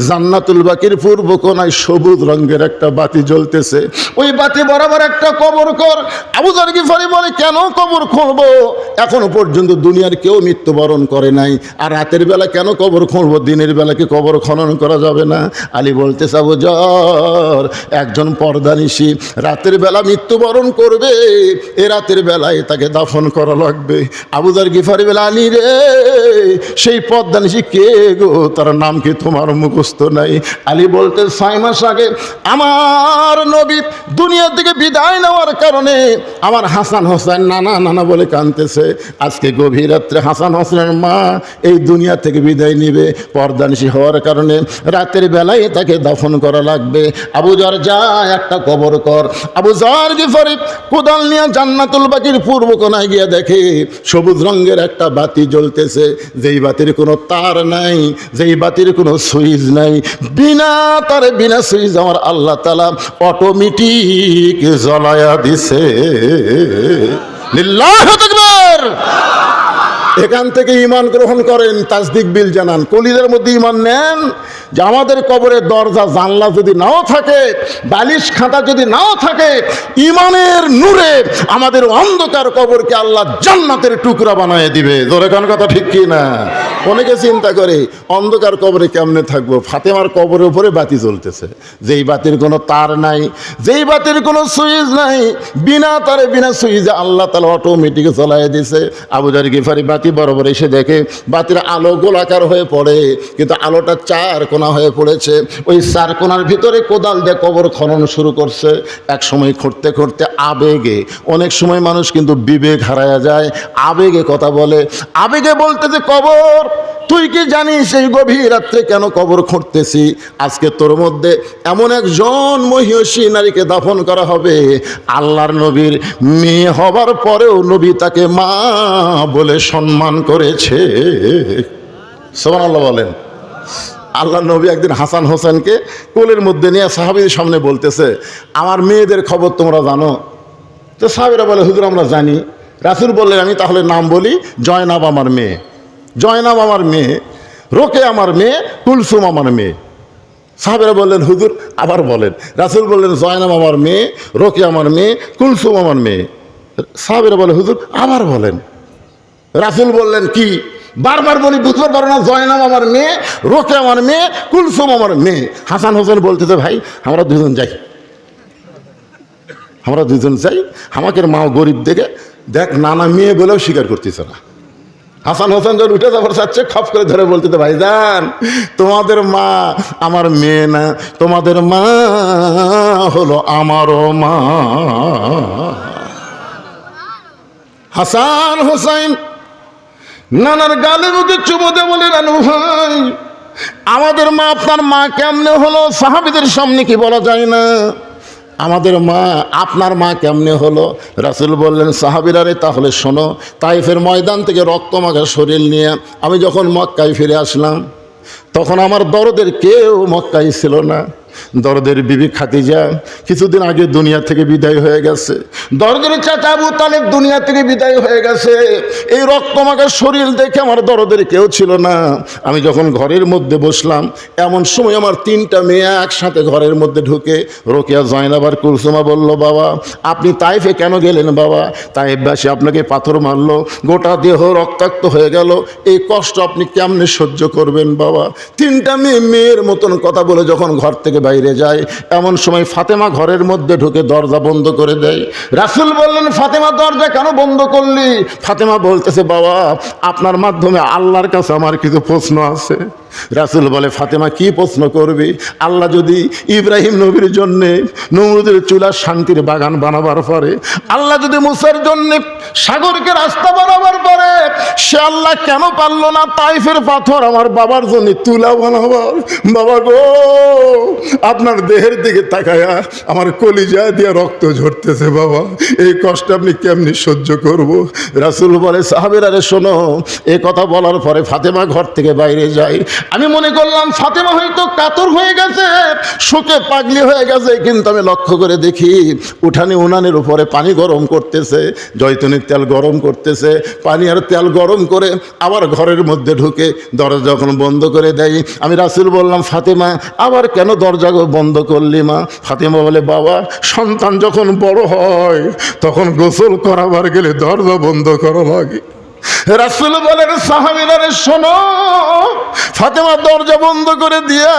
জান্নাতুল বাকির পূর্ব কোণায় সবুজ রঙের একটা বাতি জ্বলতেছে, ওই বাতি বরাবর একটা কবর কর। আবু যর গিফারি বলে, কেন কবর খুঁড়বো? এখনো পর্যন্ত দুনিয়ার কেউ মৃত্যুবরণ করে নাই, আর রাতের বেলা কেন কবর খুঁড়বো? দিনের বেলা কি কবর খনন করা যাবে না? আলী বলতেছে, আবু যর, একজন পর্দানিশী রাতের বেলা মৃত্যুবরণ করবে, এ রাতের বেলায় তাকে দাফন করা লাগবে। আবু যর গিফারি বলে, আলী রে, সেই পর্দানিশী কে গো? তার নাম কি তোমার মুখস্থ নাই? আলী বলতে, 6 মাস আগে আমার নবী দুনিয়া থেকে বিদায় নেওয়ার কারণে আমার হাসান হোসেন নানা নানা বলে কাঁদতেছে। আজকে গভীর রাত্রে হাসান হোসেনের মা এই দুনিয়া থেকে বিদায় নিবে, পর্দানিশী হওয়ার কারণে রাতের বেলায় তাকে দাফন করা লাগবে। আবু যর, যা একটা কবর কর। আবু যর গিফারি কোদাল নিয়ে জান্নাতুল বাকির পূর্ব কোণায় গিয়ে দেখে সবুজ রঙের একটা বাতি জ্বলতেছে, যেই বাতির কোনো তার নাই, যেই বাতির কোনো সুইচ নাই, বিনা তারে বিনা সুইচ আমার আল্লাহ তাআলা অটোমেটিক জ্বলায়া দিছে। লিল্লাহু তাকবীর। এখান থেকে ঈমান গ্রহণ করেন, তাসদিক বিল জানান, কলিজার মধ্যে ঈমান নেন যে আমাদের কবরের দরজা জানলা যদি নাও থাকে, বালিশ খাতা যদি নাও থাকে, ঈমানের নূরে আমাদের অন্ধকার কবরকে আল্লাহ জান্নাতের টুকরা বানিয়ে দিবে। জোরে কোন কথা ঠিক কি না? অনেকে চিন্তা করে অন্ধকার কবরে কেমনে থাকবো? ফাতেমার কবরের উপরে বাতি জ্বলতেছে, যেই বাতির কোনো তার নাই, যেই বাতির কোনো সুইচ নাই, বিনা তারে বিনা সুইচে আল্লাহ তাআলা অটোমেটিক জ্বলায় দিছে। আবু যর গিফারি বাতি বরাবর এসে দেখে বাতির আলো গোলাকার হয়ে পড়ে, কিন্তু আলোটা 4 কোণা হয়ে পড়েছে। ওই 4 কোণার ভিতরে কোদাল দিয়ে কবর খনন শুরু করছে। এক সময় খুঁড়তে খুঁড়তে আবেগে, অনেক সময় মানুষ কিন্তু বিবেক হারায়া যায়, আবেগে কথা বলে। আবেগে বলতে যে কবর তুই কি জানিস এই গভীর রাত্রে কেন কবর খুঁড়তেছি? আজকে তোর মধ্যে এমন একজন মহিষী নারীকে দাফন করা হবে, আল্লাহর নবীর মেয়ে হবার পরেও নবী তাকে মা বলে সম্মান করেছে। সুবহানাল্লাহ বলেন। আল্লাহ নবী একদিন হাসান হোসেনকে কোলের মধ্যে নিয়ে সাহাবীদের সামনে বলতেছে, আমার মেয়েদের খবর তোমরা জানো? তো সাহাবীরা বলে, হুজুর আমরা জানি। রাসূল বললেন, আমি তাহলে নাম বলি, জয়নাব আমার মেয়ে, জয়নাব আমার মেয়ে, রোকে আমার মেয়ে, কুলসুম আমার মেয়ে। সাহাবীরা বললেন, হুজুর আবার বলেন। রাসূল বললেন, জয়নাব আমার মেয়ে, রোকে আমার মেয়ে, কুলসুম আমার মেয়ে। সাহাবীরা বলে, হুজুর আবার বলেন। রাসূল বললেন, কি বারবার বলি বুঝতে পারো না? জয়নাব আমার মেয়ে, রোকে আমার মেয়ে, কুলসুম আমার মেয়ে। হাসান হোসেন বলতেছে, ভাই আমরা দুজন যাই, আমরা দুজন যাই। আমাকে মাও গরিব দেখে দেখ নানা মেয়ে বলেও স্বীকার করতেছে না। হাসান হোসেন যখন উঠে যাবার চাচ্ছে, খপ করে ধরে বলতেছে, ভাইজান তোমাদের মা আমার মেয়ে না, তোমাদের মা হলো আমারও মা। হাসান হোসেন নানার গালে মুখে চুমো দিয়ে বলে, রানু ভাই আমাদের মা আপনার মা কেমনে হলো? সাহাবীদের সামনে কি বলা যায় না? আমাদের মা আপনার মা কেমনে হলো? রাসূল বললেন, সাহাবীরা রে তাহলে শোনো, তাইফের ময়দান থেকে রক্তমাখা শরীর নিয়ে আমি যখন মক্কায় ফিরে আসলাম, তখন আমার দরদের কেউ মক্কায় ছিল না। দরদের বিবি খাদিজা কিছুদিন আগে দুনিয়া থেকে বিদায় হয়ে গেছে। দরদের চাচা আবু তালেব দুনিয়া থেকে বিদায় হয়ে গেছে। এই রক্তমাখা শরীর দেখে আমার দরদের কেউ ছিল না। আমি যখন ঘরের মধ্যে বসলাম, এমন সময় আমার তিনটা মেয়ে একসাথে ঘরের মধ্যে ঢুকে, রোকেয়া, জয়নাব আর কুলসুমা বলল, বাবা আপনি তাইফে কেন গেলেন? বাবা তাইফবাসী আপনাকে পাথর মারলো, গোটা দেহ রক্তাক্ত হয়ে গেল, এই কষ্ট আপনি কেমনে সহ্য করবেন? বাবা তিনটা মেয়ে মেয়ের মতন কথা বলে যখন ঘর থেকে বাইরে যায়, এমন সময় ফাতেমা ঘরের মধ্যে ঢুকে দরজা বন্ধ করে দেয়। রাসূল বললেন, ফাতেমা দরজা কেন বন্ধ করলি? ফাতেমা বলতেছে, বাবা আপনার মাধ্যমে আল্লাহর কাছে আমার কিছু প্রশ্ন আছে। রাসূল বলে, ফাতেমা কি প্রশ্ন করবি? আল্লাহ যদি ইব্রাহিম নবীর জন্যে নমরুদের চুলা শান্তির বাগান বানাবার পরে, আল্লাহ যদি মুসার জন্যে সাগরকে রাস্তা বানাবার পরে, সে আল্লাহ কেন পারল না তাইফের পাথর আমার বাবার জন্য তুলা বানাবার? বাবা গো আপনার দেহের দিকে তাকায়া আমার কলিজা দিয়ে রক্ত ঝরতেছে। বাবা এই কষ্ট আপনি কেমনি সহ্য করব? রাসূল বলে, সাহাবীরা রে শোনো। এ কথা বলার পরে ফাতেমা ঘর থেকে বাইরে যায়। আমি মনে করলাম ফাতেমা হয়তো কাতর হয়ে গেছে, শোকে পাগলি হয়ে গেছে, কিন্তু আমি লক্ষ্য করে দেখি উঠানে উনানের উপরে পানি গরম করতেছে, জয়তুনের তেল গরম করতেছে। পানি আর তেল গরম করে আবার ঘরের মধ্যে ঢুকে দরজা যখন বন্ধ করে দেয়, আমি রাসূল বললাম, ফাতেমা আবার কেন দরজা বন্ধ করলি মা? ফাতেমা বলে, বাবা সন্তান যখন বড় হয় তখন গোসল করাবার গেলে দরজা বন্ধ করা লাগে। রাসূল বলেন, সাহাবীরা রে শোনো। ফাতেমা দরজা বন্ধ করে দিয়া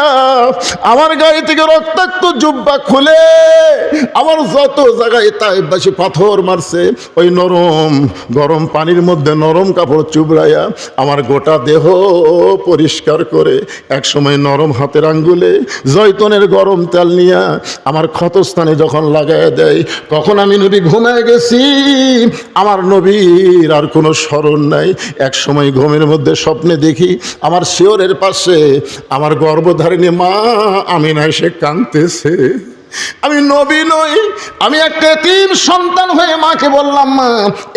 আমার গাড়ি থেকে রক্তাক্ত জুব্বা খুলে আমার যত জায়গায় তাইফবাসী পাথর মারছে, ওই নরম গরম পানির মধ্যে নরম কাপড় চুবড়াইয়া আমার গোটা দেহ পরিষ্কার করে এক সময় নরম হাতের আঙ্গুলে জয়তুনের গরম তেল নিয়ে আমার ক্ষতস্থানে যখন লাগাইয়া দেয়, তখন আমি নবী ঘুমায় গেছি। আমার নবীর আর কোনো স্মরণ নাই। এক সময় ঘুমের মধ্যে স্বপ্নে দেখি আমার শিয়রের পাশে আমার গর্ভধারিণী মা আমিনা এসে কাঁদতেছে। আমি নবী নই, আমি একটা এতিম সন্তান হয়ে মাকে বললাম, মা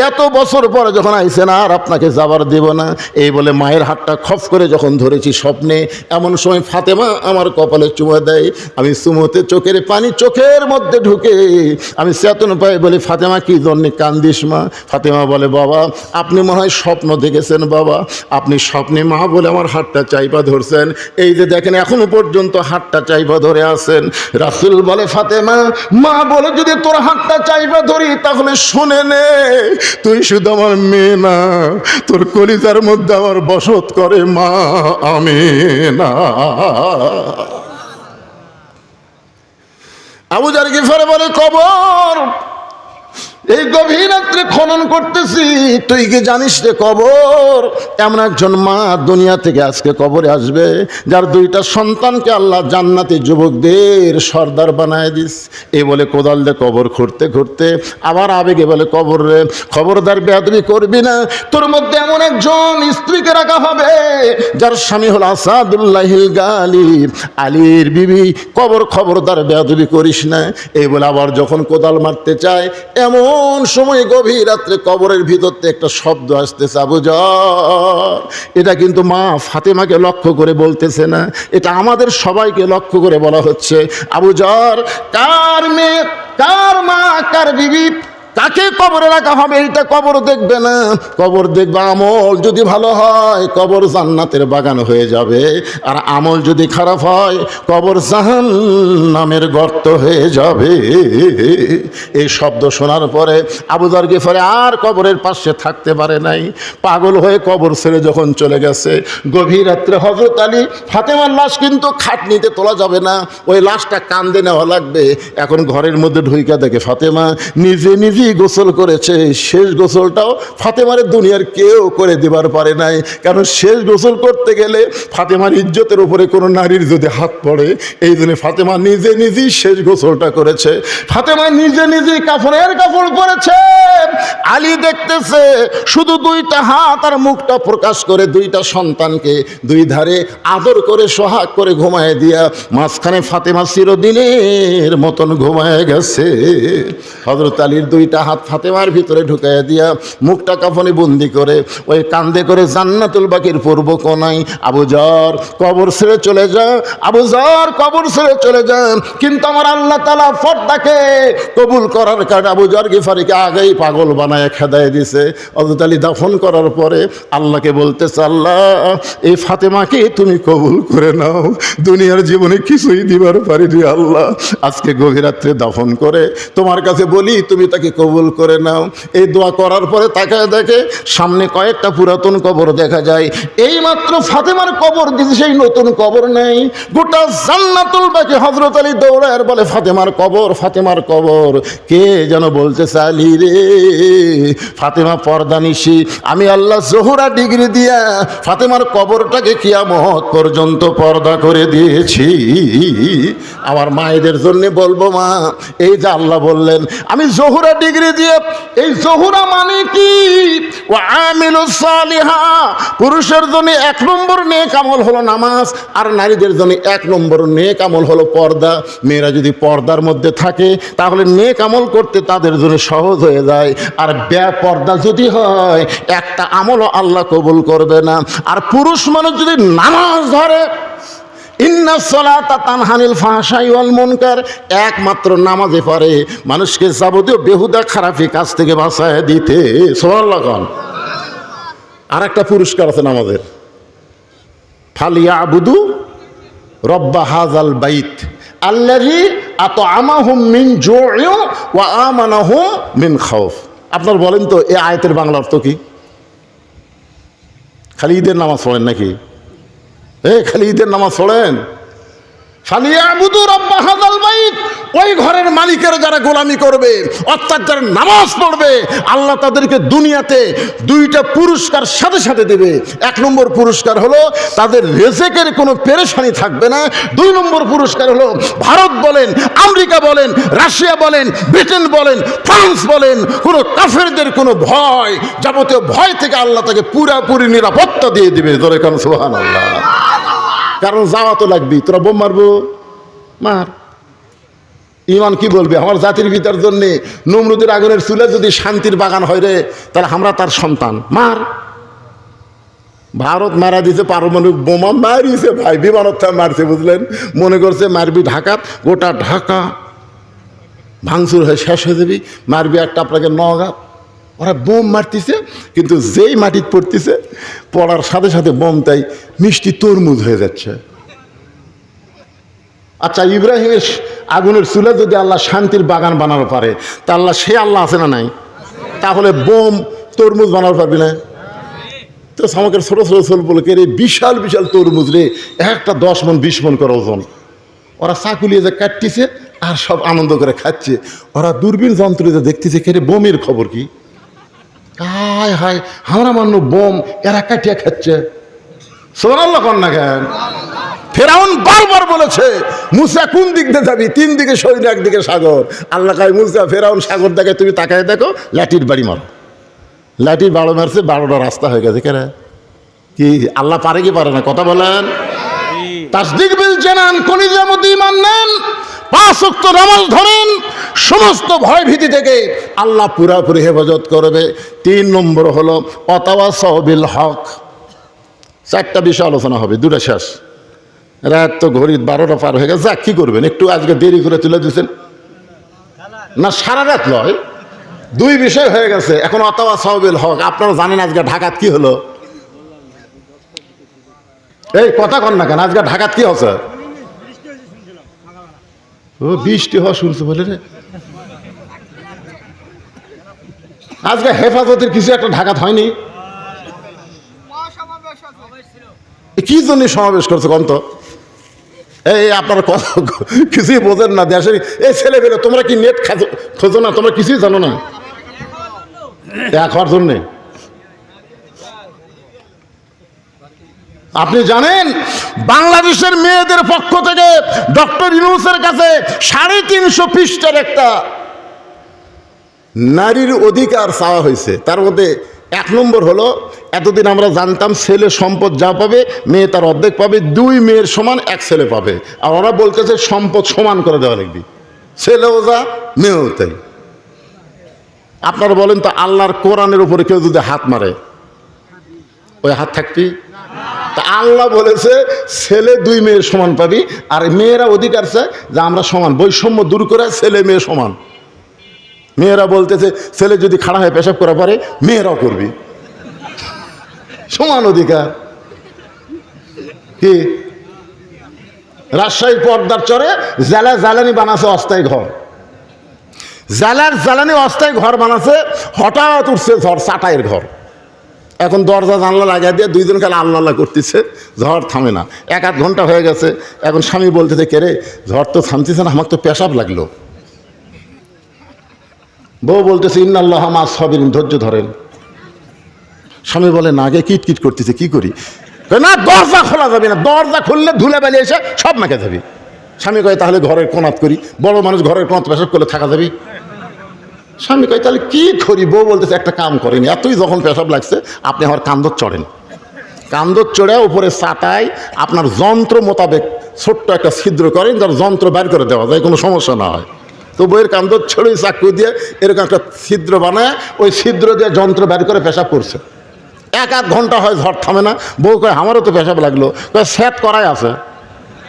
এত বছর পরে যখন আইছেন আর আপনাকে যাবার দেব না। এই বলে মায়ের হাতটা খপ করে যখন ধরেছি স্বপ্নে, এমন সময় ফাতেমা আমার কপালে চুমা দেয়। আমি চুমোতে চোখের পানি চোখের মধ্যে ঢুকে আমি চেতন পাই। বলি, ফাতেমা কি জন্যে কান্দিস মা? ফাতেমা বলে, বাবা আপনি মনে হয় স্বপ্ন দেখেছেন। বাবা আপনি স্বপ্নে মা বলে আমার হাতটা চাইপা ধরছেন, এই যে দেখেন এখনো পর্যন্ত হাতটা চাইপা ধরে আছেন। রাসূল বলে, ফাতেমা মা বলে যদি তোর হাতটা চাইপা ধরি তাহলে শুনে নে, তুই শুধু আমার মেয়ে না, তোর কলিজার মধ্যে আমার বসত করে মা আমিনা। আবু যার গিফার বলে, কবর এই গভীর রাত্রে খনন করতেছি, তুই কি জানিস রে কবর এমন একজন মা দুনিয়া থেকে আজকে কবরে আসবে যার দুইটা সন্তানকে আল্লাহ জান্নাতি যুবকদের সর্দার বানায় দিস। এই বলে কোদাল দিয়ে কবর খুঁড়তে খুঁড়তে আবার আবেগে বলে কবর রে খবরদার বেয়াদবি করবি না, তোর মধ্যে এমন একজন স্ত্রীকে রাখা হবে যার স্বামী হল আসাদুল্লাহিল গালিব, আলীর বিবি, কবর খবরদার বেয়াদবি করিস না। এই বলে আবার যখন কোদাল মারতে চায় এমন সময় গভীর রাত্রে কবরের ভিতর থেকে একটা শব্দ আসতেছে, আবু যর। এটা কিন্তু মা ফাতেমাকে লক্ষ্য করে বলতেছে না, এটা আমাদের সবাইকে লক্ষ্য করে বলা হচ্ছে। আবু যর, কার মেয়ে, কার মা, কার বিবি, তাকে কবরে রাখা হবে এটা কবর দেখবে না, কবর দেখবে আমল যদি ভালো হয় কবর জান্নাতের বাগান হয়ে যাবে, আর আমল যদি খারাপ হয় কবর জাহান্নামের গর্ত হয়ে যাবে। এই শব্দ শোনার পরে আবু যর গিফারি আর কবরের পাশে থাকতে পারে নাই, পাগল হয়ে কবর ছেড়ে যখন চলে গেছে। গভীর রাত্রে হযরত আলী, ফাতেমার লাশ কিন্তু খাটনিতে তোলা যাবে না, ওই লাশটা কান্দে নেওয়া লাগবে। এখন ঘরের মধ্যে ঢুইকা দেখে ফাতেমা নিজে নিজে গোসল করেছে। শেষ গোসলটাও ফাতেমার দুনিয়ার কেউ করে দিবার পারে নাই, কারণ শেষ গোসল করতে গেলে ফাতেমার ইজ্জতের উপরে কোনো নারীর যদি হাত পড়ে, এই জন্য ফাতেমা নিজে নিজেই শেষ গোসলটা করেছে। ফাতেমা নিজে নিজেই কাফনের কাপড় পরেছে। আলী দেখতেছে শুধু দুইটা হাত আর মুখটা প্রকাশ করে দুইটা সন্তানকে দুই ধারে আদর করে সোহাগ করে ঘুমায় দিয়া মাঝখানে ফাতেমা চিরদিনের মতন ঘুমায় গেছে। হযরত আলীর দুইটা হাত ফাতেমার ভিতরে ঢুকাইয়া দিয়া মুখটা কাফনে বন্দি করে ওই কান্দে করে জান্নাতুল বাকির পূর্ব কোনায়, আবু যর কবর ছেড়ে চলে যা, আবু যর কবর ছেড়ে চলে যা। কিন্তু আমার আল্লাহ তাআলা ফরদাকে কবুল করার কারণে আবু যর গিফারিকে আগেই পাগল বানায় খেদায় দিছে। হযরত আলী দাফন করার পরে আল্লাহকে বলতেছে, আল্লাহ এই ফাতেমাকে তুমি কবুল করে নাও, দুনিয়ার জীবনে কিছুই দিবার পারিনি আল্লাহ, আজকে গভীর রাত্রে দাফন করে তোমার কাছে বলি তুমি তাকে কবুল করে নাও। এই দোয়া করার পরে তাকায় দেখে সামনে কয়েকটা পুরাতন কবর দেখা যায়। এই মাত্র ফাতেমার কবর দিছে, সেই নতুন কবর নেই। গোটা জান্নাতুল বাকি হযরত আলী দৌড়ায় আর বলে ফাতেমার কবর, ফাতেমার কবর। কে যেন বলতেছে, আলী রে ফাতেমা পর্দানিশী, আমি আল্লাহ জোহরা ডিগ্রি দিয়া ফাতেমার কবরটাকে কিয়ামত পর্যন্ত পর্দা করে দিয়েছি। আমার মায়েদের জন্য বলবো, মা এই যে আল্লাহ বললেন আমি জোহরা ডিগ্রি দিয়ে, এই জোহরা মানে কি? ও আমিলুস সালিহা, পুরুষের জন্য 1 নম্বর নেক আমল হলো নামাজ, আর নারীদের জন্য 1 নম্বর নেক আমল হলো পর্দা। মেয়েরা যদি পর্দার মধ্যে থাকে তাহলে নেক আমল করতে তাদের জন্য সহজ হয়ে যায়, আর বেপর্দা যদি হয় একটা আমলও আল্লাহ কবুল করবে না। আর পুরুষ মানুষ যদি নামাজ ধরে, ইন্না সলাতা তানহানিল ফাহশাই ওয়াল মুনকার, একমাত্র নামাজে পারে মানুষকে যাবতীয় বেহুদা খারাপি কাজ থেকে বাঁচায় দিতে। সুবহানাল্লাহ। আর একটা পুরস্কার আছে নামাজের, ফালিয়াবুদু রব্বা হাযাল বাইত আল্লাযী আত'আমাহুম মিন জু'ইন ওয়া আমানাহুম মিন খাউফ। আপনার বলেন তো এই আয়াতের বাংলা অর্থ কি? খালি ঈদের নামাজ পড়েন নাকি? খালি ঈদের নামাজ পড়েন? ফালিয়াবুদু রাব্বা হাযাল বাইত, ওই ঘরের মালিকের যারা গোলামি করবে অর্থাৎ যারা নামাজ পড়বে, আল্লাহ তাদেরকে দুনিয়াতে 2টা পুরস্কার সাথে সাথে দেবে। 1 নম্বর পুরস্কার হলো তাদের রিজিকের কোনো পেরেশানি থাকবে না। 2 নম্বর পুরস্কার হলো ভারত বলেন, আমেরিকা বলেন, রাশিয়া বলেন, ব্রিটেন বলেন, ফ্রান্স বলেন, কোনো কাফেরদের কোনো ভয়, যাবতীয় ভয় থেকে আল্লাহ তাকে পুরাপুরি নিরাপত্তা দিয়ে দিবে। জোরে কান সুবহানাল্লাহ। কারণ যাওয়া তো লাগবেই, তোরা বোম মারবো, মার। ইমান কি বলবে? আমার জাতির পিতার জন্যে নমরুদের আগুনের চুলে যদি শান্তির বাগান হয় রে, তাহলে আমরা তার সন্তান, মার। ভারত মারা দিছে পারমাণবিক বোমা মারিছে ভাই, বিমানটা মারছে, বুঝলেন? মনে করছে মারবি ঢাকা, গোটা ঢাকা ভাঙচুর হয়ে শেষ হয়ে যাবি, মারবি একটা আপনাকে নওগাঁ। ওরা বোম মারতেছে, কিন্তু যেই মাটিতে পড়তেছে পড়ার সাথে সাথে বোম তাই মিষ্টি তরমুজ হয়ে যাচ্ছে। আচ্ছা, ইব্রাহিমের আগুনের চুলে যদি আল্লাহ শান্তির বাগান বানানো পারে, তা আল্লাহ সে আল্লাহ আছে না নাই? তাহলে বোম তরমুজ বানাতে পারবি না? তো আমাকে ছোটো ছোটো ছোলপোলকে রে বিশাল বিশাল তরমুজ রে, একটা 10 মণ 20 মণ করে ওজন। ওরা চাকুলিয়ে যে কাটতেছে আর সব আনন্দ করে খাচ্ছে। ওরা দূরবীন যন্ত্রতে দেখতেছে কে রে বোমের খবর কি, হায় হায় আমরা মান্য বোম, এরা কাটিয়া খাচ্ছে। সুবহানাল্লাহ কন না কেন? ফেরাউন বারবার বলেছে মুসা কোন দিক দিয়ে যাবি, 3 দিকে সৈন্য, একদিকে সাগর। আল্লাহ কয় মুসা ফেরাউন সাগর দেখে তুমি তাকায় দেখো, লাঠির বাড়ি মারো। লাঠির বাড়ো মারছে, 12টা রাস্তা হয়ে গেছে। কেন কি আল্লাহ পারে কি পারে না? কথা বলেন। তাসদিক বিল জানান, কলিজার মধ্যে ঈমান নেন, 5 ওয়াক্ত নামাজ ধরেন, সমস্ত ভয় ভীতি থেকে আল্লাহ পুরাপুরি হেফাজত করবে। 3 নম্বর হলো ওয়াতাওয়াসাউ বিল হক। 4টা বিষয় আলোচনা হবে, 2টা শেষ। রাত তো ঘড়ির 12টা পার হয়ে গেছে। কি করবেন, একটু আজকে দেরি করে তুলে দিচ্ছেন না, সারা রাত নয়, 2 বিষয় হয়ে গেছে। এখন ওয়াতাওয়াসাউ বিল হক। আপনারা জানেন আজকে ঢাকাত কি হলো? এই কথা কন না কেন? আজকে ঢাকাত কি হচ্ছে? ও বৃষ্টি হওয়া শুনছে বলে রে। আজকে হেফাজতের কিছু একটা ঢাকাত হয়নি। কি জন্য সমাবেশ করছে কন্ত? এই আপনারা কথা কিছুই বোঝেন না দেশের এই ছেলে পেলে। তোমরা কি নেট খোঁজো না? তোমরা কিছুই জানো না এক হওয়ার জন্যে। আপনি জানেন বাংলাদেশের মেয়েদের পক্ষ থেকে ডক্টর ইউনূসের কাছে 350 পৃষ্ঠার একটা নারীর অধিকার চাওয়া হয়েছে। তার মধ্যে 1 নম্বর হলো, এতদিন আমরা জানতাম ছেলে সম্পদ যা পাবে মেয়ে তার অর্ধেক পাবে, 2 মেয়ের সমান 1 ছেলে পাবে। আর ওরা বলতেছে সম্পদ সমান করে দেওয়া লাগবে, ছেলেও যা মেয়েও তাই। আপনারা বলেন তো, আল্লাহর কোরআনের উপরে কেউ যদি হাত মারে ওই হাত থাকবি? তা আল্লাহ বলেছে ছেলে 2 মেয়ের সমান পাবি, আর মেয়েরা অধিকার চায় যে আমরা সমান, বৈষম্য দূর করে ছেলে মেয়ে সমান। মেয়েরা বলতেছে ছেলে যদি খাড়া হয়ে পেশাব করা পারে মেয়েরাও করবি, সমান অধিকার। কি রাজশাহী পর্দার চরে জ্বালানি বানাচ্ছে অস্থায়ী ঘর, জ্বালানি অস্থায়ী ঘর বানাচ্ছে। হঠাৎ উঠছে ঝড়, চাটাইয়ের ঘর। এখন দরজা জানলা লাগিয়ে দিয়ে 2 জন খালি আল্লাহ আল্লাহ করতেছে, ঝড় থামে না। 1-8 ঘন্টা হয়ে গেছে। এখন স্বামী বলতেছে কে রে ঝড় তো থামতেছে না, আমার তো পেশাব লাগলো। বউ বলতেছে ইন্নাল্লাহা মা'আস সাবিরিন, ধৈর্য ধরেন। স্বামী বলে না, আগে কিটকিট করতেছে, কি করি? না, দরজা খোলা যাবে না, দরজা খুললে ধুলে বেলে এসে সব মেখে যাবি। স্বামী কয় তাহলে ঘরের কোণাত করি, বড় মানুষ ঘরের কোণাত পেশাব করলে থাকা যাবি। স্বামী কয় তাহলে কি করি? বউ বলতেছে একটা কাম করেনি, এতই যখন পেশাব লাগছে আপনি আমার কান্দর চড়েন, কান্দর চড়ে উপরে চাটাই আপনার যন্ত্র মোতাবেক ছোট্ট একটা ছিদ্র করেন, যার যন্ত্র বের করে দেওয়া যায়, কোনো সমস্যা না হয়। তো বইয়ের কান্দর ছড়ে চাকু দিয়ে এরকম একটা ছিদ্র বানায় ওই ছিদ্র দিয়ে যন্ত্র বের করে পেশাব করছে। 1-8 ঘন্টা হয়, ঝড় থামে না। বউ কয় আমারও তো পেশাব লাগলো। সেট করাই আছে,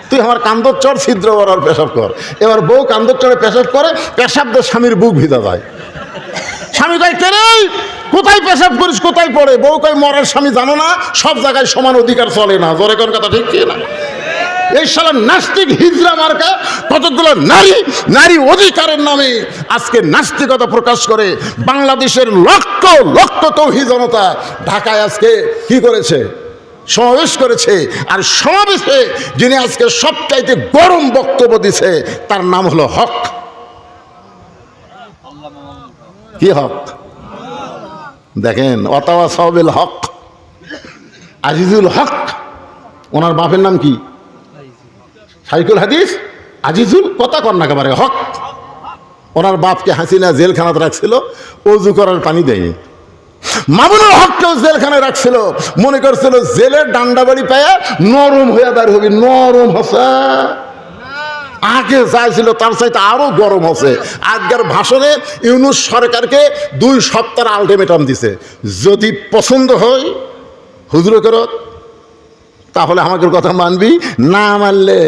তুই আমার কান্দর চড় ছিদ্র আর পেশাব কর। এবার বউ কান্দর চড়ে পেশাব করে, পেশাব দিয়ে স্বামীর বুক ভিজা যায়। স্বামী কয় কে রে কোথায় পেশাব করিস, কোথায় পড়ে? বউ কয় মরার স্বামী জানো না, সব জায়গায় সমান অধিকার চলে না। জোরে কোন কথা ঠিক কি না? এই শালা নাস্তিক হিজড়া মার্কা কতগুলো নারী অধিকারের নামে আজকে নাস্তিকতা প্রকাশ করে বাংলাদেশের লক্ষ লক্ষ তৌহিদ জনতা ঢাকায় আজকে কি করেছে? সমাবেশ করেছে। আর সমাবেশে যিনি আজকে সবচাইতে গরম বক্তব্য দিছে তার নাম হলো হক। কি হক? দেখেন, ওয়াতাওয়াসাউ বিল হক, আজিজুল হক। ওনার বাপের নাম কি? সাইকুল হাদিস আজিজুল, কথা কর না একেবারে হক। ওনার বাপকে হাসিনা জেলখানাতে রাখছিল, অজু করার পানি দেয়নি। মামুনুল হককেও জেলখানায় রাখছিল, মনে করছিল জেলের ডান্ডা বাড়ি পায় নরম হয়ে বের হবি। নরম হচ্ছে আগে চাইছিল তার চাইতে আরো গরম হচ্ছে। আজকের ভাষণে ইউনূস সরকারকে 2 সপ্তাহ আলটিমেটাম দিছে, যদি পছন্দ হয় হুজুর করো তাহলে আমাকে কথা মানবি, না মানলে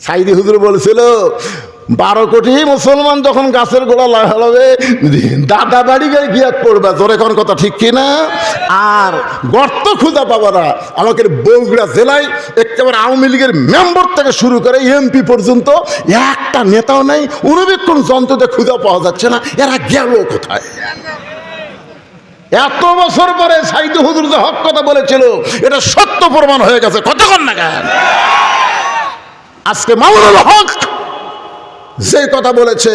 সাইদি হুজুর বলেছিল 12 কোটি মুসলমান যখন গাছের গোড়া লাগাবে দাদা বাড়ি গিয়ে গিয়াত পড়বে। জোরে কোন কথা ঠিক কিনা? আর গর্ত খুঁজা পাবা না। আমাকে বগুড়া জেলায় একেবারে আওয়ামী লীগের মেম্বার থেকে শুরু করে এমপি পর্যন্ত একটা নেতাও নাই, অনুবীক্ষণ যন্ত্রতে খুঁজা পাওয়া যাচ্ছে না। এরা গেল কোথায়? এত বছর পরে সাইদি হুজুর যে হক কথা বলেছিল এটা সত্য প্রমাণ হয়ে গেছে। কতক্ষণ না কেন আজকে মামুনুল হক যে কথা বলেছে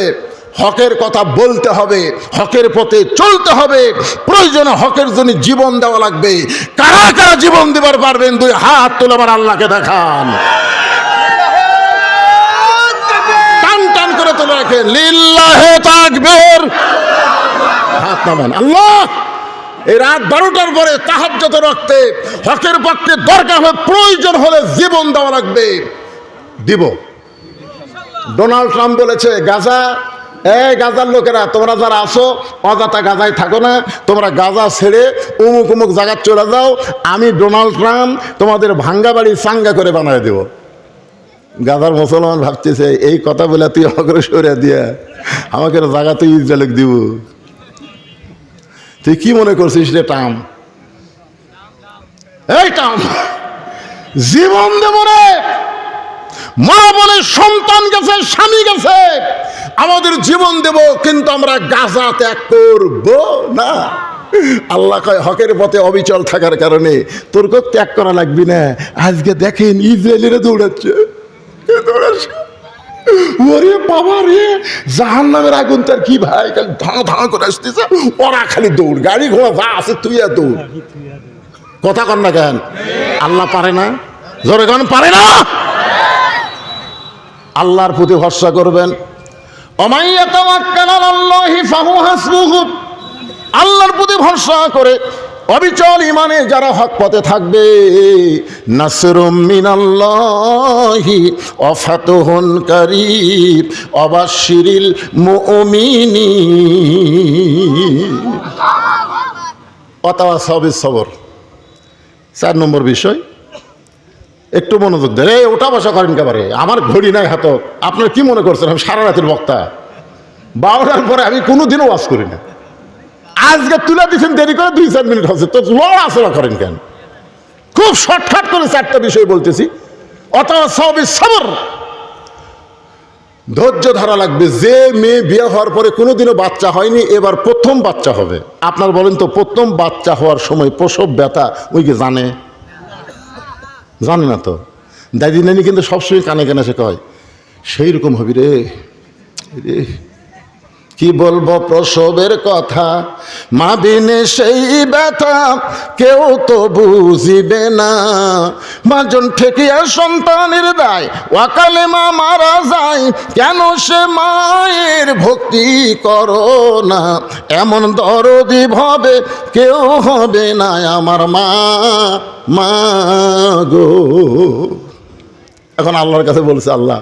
হকের কথা বলতে হবে, হকের পথে চলতে হবে, প্রয়োজনে হকের জন্য জীবন দেওয়া লাগবে। কারা কারা জীবন দেবার পারবেন? দুই হাত তুলে আমার আল্লাহকে দেখান। টান টান করে তুলে রাখেন, লিল্লাহে তাকবীর। হাত নামান। আল্লাহ, এই রাত 12টার পরে তাহাজ্জুদের রক্তে হকের পক্ষে দরকার হলে, প্রয়োজন হলে জীবন দেওয়া লাগবে, দিব। ডোনাল্ড ট্রাম্প বলেছে গাজা, এই গাজার লোকেরা তোমরা যারা আসো অযথা গাজায় থাকো না, তোমরা গাজা ছেড়ে উমুক উমুক জায়গায় চলে যাও, আমি ডোনাল্ড ট্রাম্প তোমাদের ভাঙ্গা বাড়ি চাঙ্গা করে বানায় দেব। গাজার মুসলমান ভাবতেছে এই কথা বলে তুই অগ্রসরে দিয়ে আমাকে জায়গা তুই ইসরায়েল দিব, তুই কি মনে করছিস রে ট্রাম্প? এই ট্রাম্প, জীবন দেব রে, মা বলে সন্তান গেছে, স্বামী গেছে, আমাদের জীবন দেব, কিন্তু আমরা গাজা ত্যাগ করব না। আল্লাহ কয় হকের পথে অবিচল থাকার কারণে তোর কেউ ত্যাগ করা লাগবে না। আজকে দেখেন ইসরায়েলেরা দৌড়াচ্ছে, ওরে বাবা রে, জাহান্নামের আগুন তার কি ভাই, খালি ধাঁ ধাঁ করে আসতেছে, ওরা খালি দৌড়, গাড়ি ঘোড়া যা আছে তুই আর দৌড়। কথা কন না কেন? আল্লাহ পারে না? জোরে কেন পারে না? আল্লাহর প্রতি ভরসা করবেন। আল্লাহর প্রতি ভরসা করে অবিচল ইমানে যারা হক পথে থাকবে, নাসরুম মিনাল্লাহি ওয়া ফাতহুন কারীব ওয়া বাশশিরিল মুমিনিন ওয়া তাওয়াসাউ বিস সবর। 4 নম্বর বিষয়, একটু মনোযোগ দেন। এই ওটা বসা করেন একেবারে, আমার ঘড়ি নাই হাত। আপনার কি মনে করছেন আমি সারা রাতের বক্তা? 12টার পরে আমি কোনোদিনও ওয়াজ করি না। আজকে তুলে দিচ্ছেন দেরি করে, 2-4 মিনিট হচ্ছে, তো লড়াচড়া করেন কেন? খুব শর্টকাট করে 4টা বিষয় বলতেছি। ওয়াতাওয়াসাউ বিস সবর, ধৈর্য ধরা লাগবে। যে মেয়ে বিয়ে হওয়ার পরে কোনোদিনও বাচ্চা হয়নি, এবার প্রথম বাচ্চা হবে, আপনার বলেন তো প্রথম বাচ্চা হওয়ার সময় প্রসব ব্যথা ওই কি জানে? জানে না তো। দাদি নানি কিন্তু সবসময় কানে কানে সে কয় সেই রকম হবি রে, রে কি বলবো প্রসবের কথা, মা বিনে সেই ব্যথা কেউ তো বুঝিবে না। মাজন ঠেকিয়া সন্তানের দায়, ওয়াকালে মা মারা যায়, কেন সে মায়ের ভক্তি করো না। এমন দরদি ভাবে কেউ হবে না আমার মা, মা গো। এখন আল্লাহর কাছে বলছে, আল্লাহ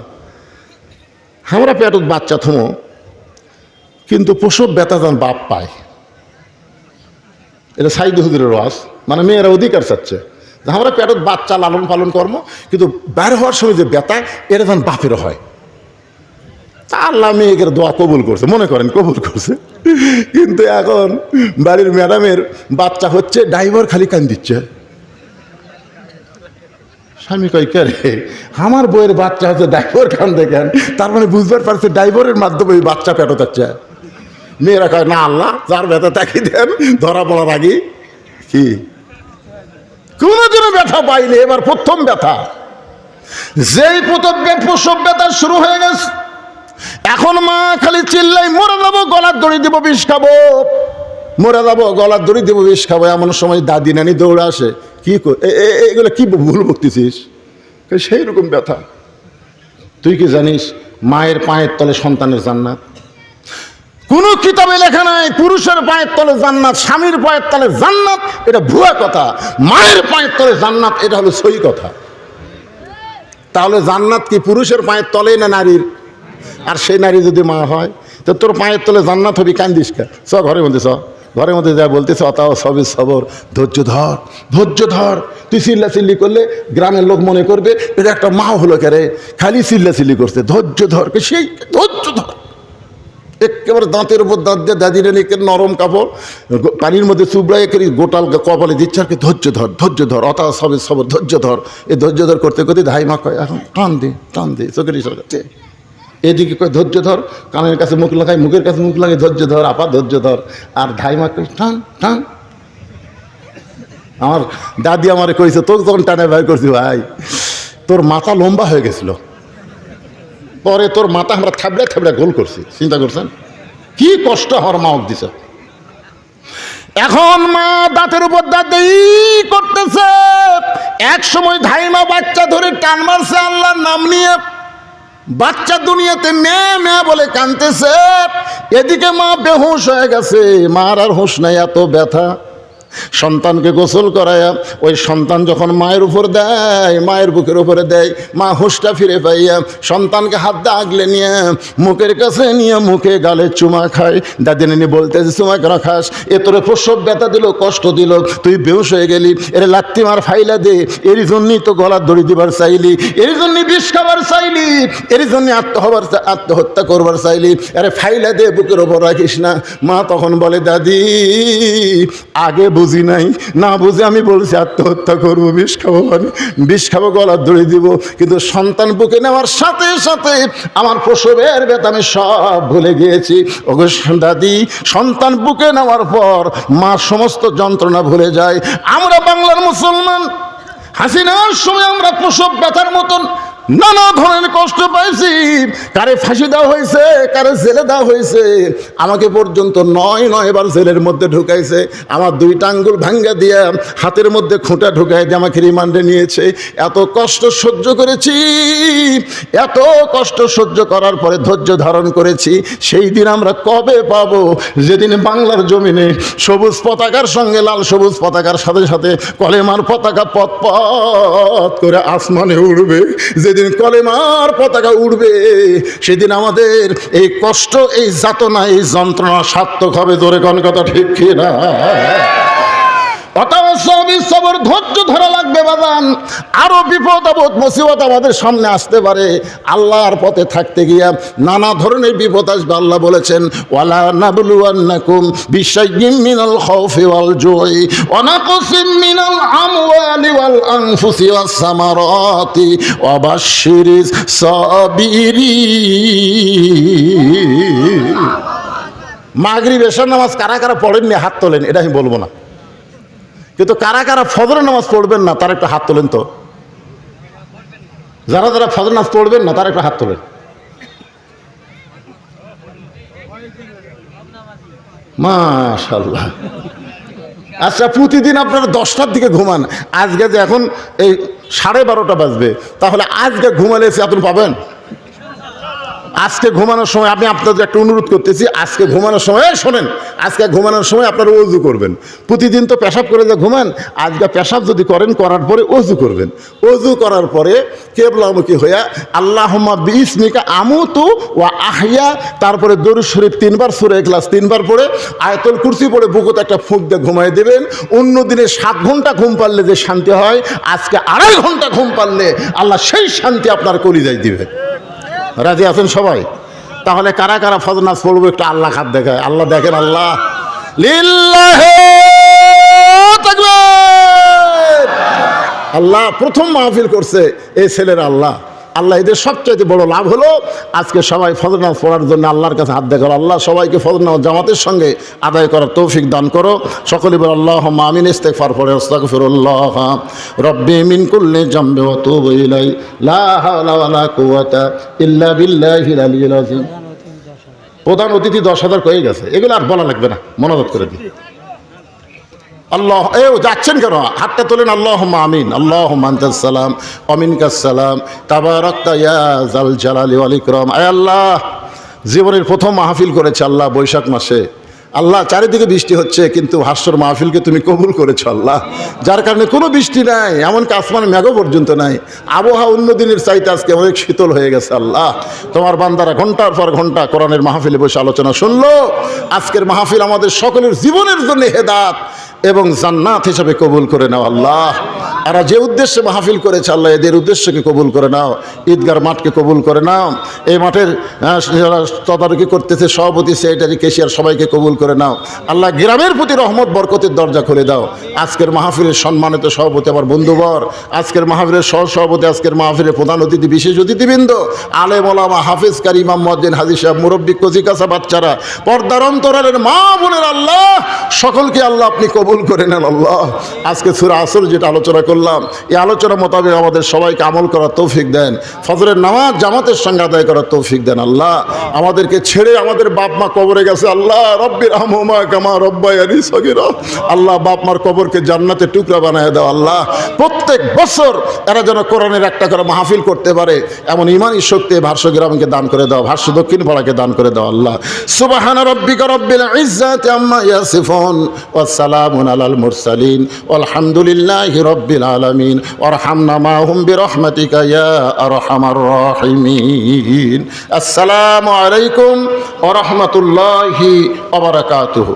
আমরা পেটত বাচ্চা থমো, কিন্তু প্রসব ব্যথা যেন বাপ পায়। এটা সাইদ হুজুরের ওয়াজ, মানে মেয়েরা অধিকার চাচ্ছে যে আমরা পেটত বাচ্চা লালন পালন কর্ম, কিন্তু বের হওয়ার সময় যে ব্যথা এটা যেন বাপেরও হয়। তা আল্লাহ মেয়েকে দোয়া কবুল করছে, মনে করেন কবুল করছে। কিন্তু এখন বাড়ির ম্যাডামের বাচ্চা হচ্ছে, ড্রাইভার খালি কান দিচ্ছে। স্বামী কয় কে রে, আমার বইয়ের বাচ্চা হচ্ছে, ড্রাইভার কান দেখেন, তার মানে বুঝবার পারছে ড্রাইভারের মাধ্যমে ওই বাচ্চা পেটত যাচ্ছে। মেয়েরা কয় না আল্লাহ যার ব্যথা তাকে দেন, ধরা পড়ার আগে কি কোনোদিনও ব্যথা পাইনি, এবার প্রথম ব্যথা। যেই প্রসব ব্যথা শুরু হয়ে গেছে, এখন মা খালি চিল্লাই মরে যাবো, গলার দড়ি দিব বিষ খাবো, মরে যাবো গলার দড়ি দিব বিষ খাবো। এমন সময় দাদি নানি দৌড়ে আসে, কি এগুলো কি ভুল বকতেছিস? সেই রকম ব্যথা। তুই কি জানিস মায়ের পায়ের তলে সন্তানের জান্নাত? কোন কিতাবে লেখা নাই পুরুষের পায়ের তলে জান্নাত, স্বামীর পায়ের তলে জান্নাত, এটা ভুয়া কথা। মায়ের পায়ের তলে জান্নাত, এটা হলো সহি কথা। তাহলে জান্নাত কি পুরুষের পায়ের তলে না নারীর? আর সেই নারী যদি মা হয়, তো তোর পায়ের তলে জান্নাত হবি, কান্দিস কে? চ ঘরের মধ্যে, চ ঘরের মধ্যে যা বলতেছে, অতাও সবই সবর, ধৈর্য ধর, ধৈর্য ধর। তুই চিল্লাচিল্লি করলে গ্রামের লোক মনে করবে এটা একটা মা হলো কে রে, খালি চিল্লাচিল্লি করছে। ধৈর্য ধর, সেই ধৈর্য ধর। একেবারে দাঁতের উপর দাঁত দিয়ে দাদিরে নিকে নরম কাপড় পানির মধ্যে চুবড়াই করে গোটাল কপালে দিচ্ছে, আর কি ধৈর্য ধর, ধৈর্য ধর, অতা সবে সবর, ধৈর্য ধর। এই ধৈর্য ধর করতে করতে ধাই মা কয় এখন টান দে, টান দে, চোখের ইশারা। এদিকে কয় ধৈর্য ধর, কানের কাছে মুখ লাগাই, মুখের কাছে মুখ লাগাই, ধৈর্য ধর আপা, ধৈর্য ধর। আর ধাই মা কয় টান টান। আমার দাদি আমারে কইছে, তোর যখন টানে ভাই করছি, ভাই তোর মাথা লম্বা হয়ে গেছিল। পরে তোর মাথা আমরা থাবড়া থাবড়া গোল করছি, চিন্তা করছেন কি কষ্ট হওয়ার মা দিছে। এখন মা দাঁতের উপর দাঁত করতেছে, এক সময় ধাইমা বাচ্চা ধরে টান মারছে আল্লাহর নাম নিয়ে, বাচ্চা দুনিয়াতে মেয়ে মেয়ে বলে কাঁদতেছে, এদিকে মা বেহুশ হয়ে গেছে, মার আর হুঁশ নাই, এত ব্যথা। সন্তানকে গোসল করায়া ওই সন্তান যখন মায়ের উপর দেয়, মায়ের বুকের উপরে দেয়, মা হুঁশটা ফিরে পাইয়া সন্তানকে হাত দিয়ে আগলে নিয়ে মুখের কাছে নিয়ে মুখে গালে চুমা খায়। দাদিনী বলতেছে, চুমা কেন খাস? এ তোরে প্রসব ব্যথা দিল, কষ্ট দিল, তুই বেহুশ হয়ে গেলি, এর লাত্তি মার ফাইলা দে, এর জন্যই তো গলার দড়ি দিবার চাইলি, এর জন্যই বিষ খাবার চাইলি, এর জন্য আত্মহত্যা করবার চাইলি, আরে ফাইলা দে, বুকের ওপর রাখিস না। মা তখন বলে, দাদি আগে বুঝি নাই, না বুঝে আমি বলছি আত্মহত্যা করবো, বিষ খাবো, মানে বিষ খাবো, গলার দড়ি দিব। কিন্তু সন্তান বুকে নেওয়ার সাথে সাথে আমার প্রসবের ব্যথা আমি সব ভুলে গিয়েছি। ওগো দাদি, সন্তান বুকে নেওয়ার পর মা সমস্ত যন্ত্রণা ভুলে যায়। আমরা বাংলার মুসলমান, হাসিনার সময় আমরা প্রসব ব্যথার মতন নানা ধরনের কষ্ট পাইছি, কারে ফাঁসি দেওয়া হয়েছে, কারে জেলে দেওয়া হয়েছে, আমাকে পর্যন্ত 9 বার জেলের মধ্যে ঢুকাইছে। আমার 2টা আঙ্গুল ভাঙ্গা দিয়া হাতের মধ্যে খুঁটা ঢুকাই দিয়ে আমাকে রিমান্ডে নিয়েছে। এত কষ্ট সহ্য করেছি, এত কষ্ট সহ্য করার পরে ধৈর্য ধারণ করেছি। সেই দিন আমরা কবে পাবো যেদিন বাংলার জমিনে সবুজ পতাকার সঙ্গে লাল সবুজ পতাকার সাথে সাথে কলেমার পতাকা পথ পথ করে আসমানে উড়বে। যেদিন কলেমার পতাকা উড়বে সেদিন আমাদের এই কষ্ট, এই যাতনা, এই যন্ত্রণা সার্থক হবে। জোরে কোন কথা ঠিক কি না? সবর ধৈর্য ধরা লাগবে বাজান। আরো বিপদ আপদ মুসিবত আমাদের সামনে আসতে পারে। আল্লাহর পথে থাকতে গিয়া নানা ধরনের বিপদ আসবে। আল্লাহ বলেছেন, ওয়ালা নাবলুয়ান্নাকুম বিশাইয়্যিম মিনাল খাউফি ওয়াল জুই ওয়া নাকসিম মিনাল আমওয়ালি ওয়াল আনফুসি ওয়াস সামারাতি ওয়া বাশশিরিস সাবিরিন। মাগরিব এশার নামাজ কারা কারা পড়েননি হাত তোলেন, এটা আমি বলবো না, কিন্তু কারা কারা ফজরের নামাজ পড়বেন না তার একটা হাত তোলেন তো। যারা যারা ফজর নামাজ পড়বেন না তার একটা হাত তোলেন। মাশাআল্লাহ। আচ্ছা, প্রতিদিন আপনারা 10টার দিকে ঘুমান, আজকে যে এখন এই 12:30 বাজবে, তাহলে আজকে ঘুমালে এত পাবেন? আজকে ঘুমানোর সময় আমি আপনাদের একটা অনুরোধ করতেছি, আজকে ঘুমানোর সময় শোনেন, আজকে ঘুমানোর সময় আপনারা ওযু করবেন। প্রতিদিন তো পেশাব করে যে ঘুমান, আজকে পেশাব যদি করেন, করার পরে ওযু করবেন। ওযু করার পরে কিবলামুখী হইয়া আল্লাহুম্মা বিইসমিকা আমুতু ওয়া আহইয়া, তারপরে দরুদ শরীফ 3 বার, সূরা ইখলাস 3 বার পড়ে আয়াতুল কুরসি পড়ে বুকুতে একটা ফুঁক দিয়ে ঘুমাই দেবেন। অন্য দিনে 7 ঘন্টা ঘুম পারলে যে শান্তি হয়, আজকে 2.5 ঘন্টা ঘুম পারলে আল্লাহ সেই শান্তি আপনার কলিজায় দিবে। রাজি আছেন সবাই? তাহলে কারা কারা ফজর নামাজ পড়বো একটু আল্লাহ খাত দেখায়। আল্লাহ দেখেন, আল্লাহ লিল্লাহি তাকবীর। আল্লাহ প্রথম মাহফিল করছে এই ছেলেরা। আল্লাহ আল্লাহ এদের সবচাইতে বড় লাভ হলো আজকে সবাই ফজর নামাজ পড়ার জন্য আল্লাহর কাছে হাত দেখার। আল্লাহ সবাইকে ফজর নামাজ জামাতের সঙ্গে আদায় করার তৌফিক দান করো। সকলে বল আল্লাহুম্মা আমিন। ইস্তিগফার পড়ে আস্তাগফিরুল্লাহ রব্বি মিন কুল্লি জামবি ওয়া তুবু ইলাই লা হাওলা ওয়ালা কুওয়াতা ইল্লা বিল্লাহিল আলিয়্যিল আযীম। প্রধান অতিথি 10,000 হয়ে গেছে, এগুলো আর বলা লাগবে না, মনোযোগ করে দিই। আল্লাহ যাচ্ছেন কেন? হাতটা তোলেন। আল্লাহুম্মা আমিন। আল্লাহুম্মা আনতাস সালাম ওয়া মিনকাস সালাম তাবারাকতা ইয়া যাল জালালি ওয়াল ইকরাম। আয় আল্লাহ, জীবনের প্রথম মাহফিল করেছে আল্লাহ বৈশাখ মাসে। আল্লাহ চারিদিকে বৃষ্টি হচ্ছে, কিন্তু হাস্যর মাহফিলকে তুমি কবুল করেছো আল্লাহ, যার কারণে কোনো বৃষ্টি নাই, এমনকি আসমানে মেঘও পর্যন্ত নাই। আবহাওয়া অন্য দিনের চাইতে আজকে অনেক শীতল হয়ে গেছে। আল্লাহ তোমার বান্দারা ঘন্টার পর ঘন্টা কোরআনের মাহফিলে বসে আলোচনা শুনলো। আজকের মাহফিল আমাদের সকলের জীবনের জন্য হেদায়েত এবং জান্নাত হিসাবে কবুল করে নাও আল্লাহ। এরা যে উদ্দেশ্যে মাহফিল করেছে আল্লাহ, এদের উদ্দেশ্যকে কবুল করে নাও। ঈদগার মাঠকে কবুল করে নাও। এই মাঠের যারা তদারকি করতেছে, সভাপতি, সেক্রেটারি, কেশিয়ার, সবাইকে কবুল করে নাও আল্লাহ। গ্রামের প্রতি রহমত বরকতের দরজা খুলে দাও। আজকের মাহফিলের সম্মানিত সভাপতি আমার বন্ধুবর, আজকের মাহফিলের সহসভাপতি, আজকের মাহফিলের প্রধান অতিথি, বিশেষ অতিথিবৃন্দ, আলেম ওলামা, হাফিজ, কারি, ইমাম, মুয়াজ্জিন, হাজী সাহেব, মুরব্বী, কচি কাঁচা বাচ্চারা, পর্দার অন্তরালের মা বোনের আল্লাহ সকলকে আল্লাহ আপনি কবুল করে নেন আল্লাহ। আজকে সূরা আসর যেটা আলোচনা করলাম, এই আলোচনা মোতাবেক আমাদের সবাইকে আমল করার তৌফিক দেন। ফজরের নামাজ জামাতের সঙ্গে আদায় করার তৌফিক দেন। আল্লাহ আমাদেরকে ছেড়ে আমাদের বাপ মা কবরে গেছে, আল্লাহ রব্বির রহমহুমা কামা রব্বায়ানি সগীরা, আল্লাহ বাপ মার কবরকে জান্নাতের টুকরা বানায় দাও। আল্লাহ প্রত্যেক বছর এরা যেন কোরআনের একটা করে মাহফিল করতে পারে এমন ইমানি শক্তি ভাষ্য গ্রামকে দান করে দাও, ভাষ্য দক্ষিণ পাড়াকে দান করে দাও। আল্লাহ সুবহান রাব্বিকা রব্বিল ইজ্জাতি আম্মা ইয়াসিফুন ওয়া সালামুন আলাল মুরসালিন ওয়ালহামদুলিল্লাহি রব্বিল আলামিন ওয়ারহামনা মাহুম বিরহমাতিকা ইয়া আরহামার রাহিমিন। আসসালামু আলাইকুম ওয়া রাহমাতুল্লাহি ওয়া বারাকাতুহু।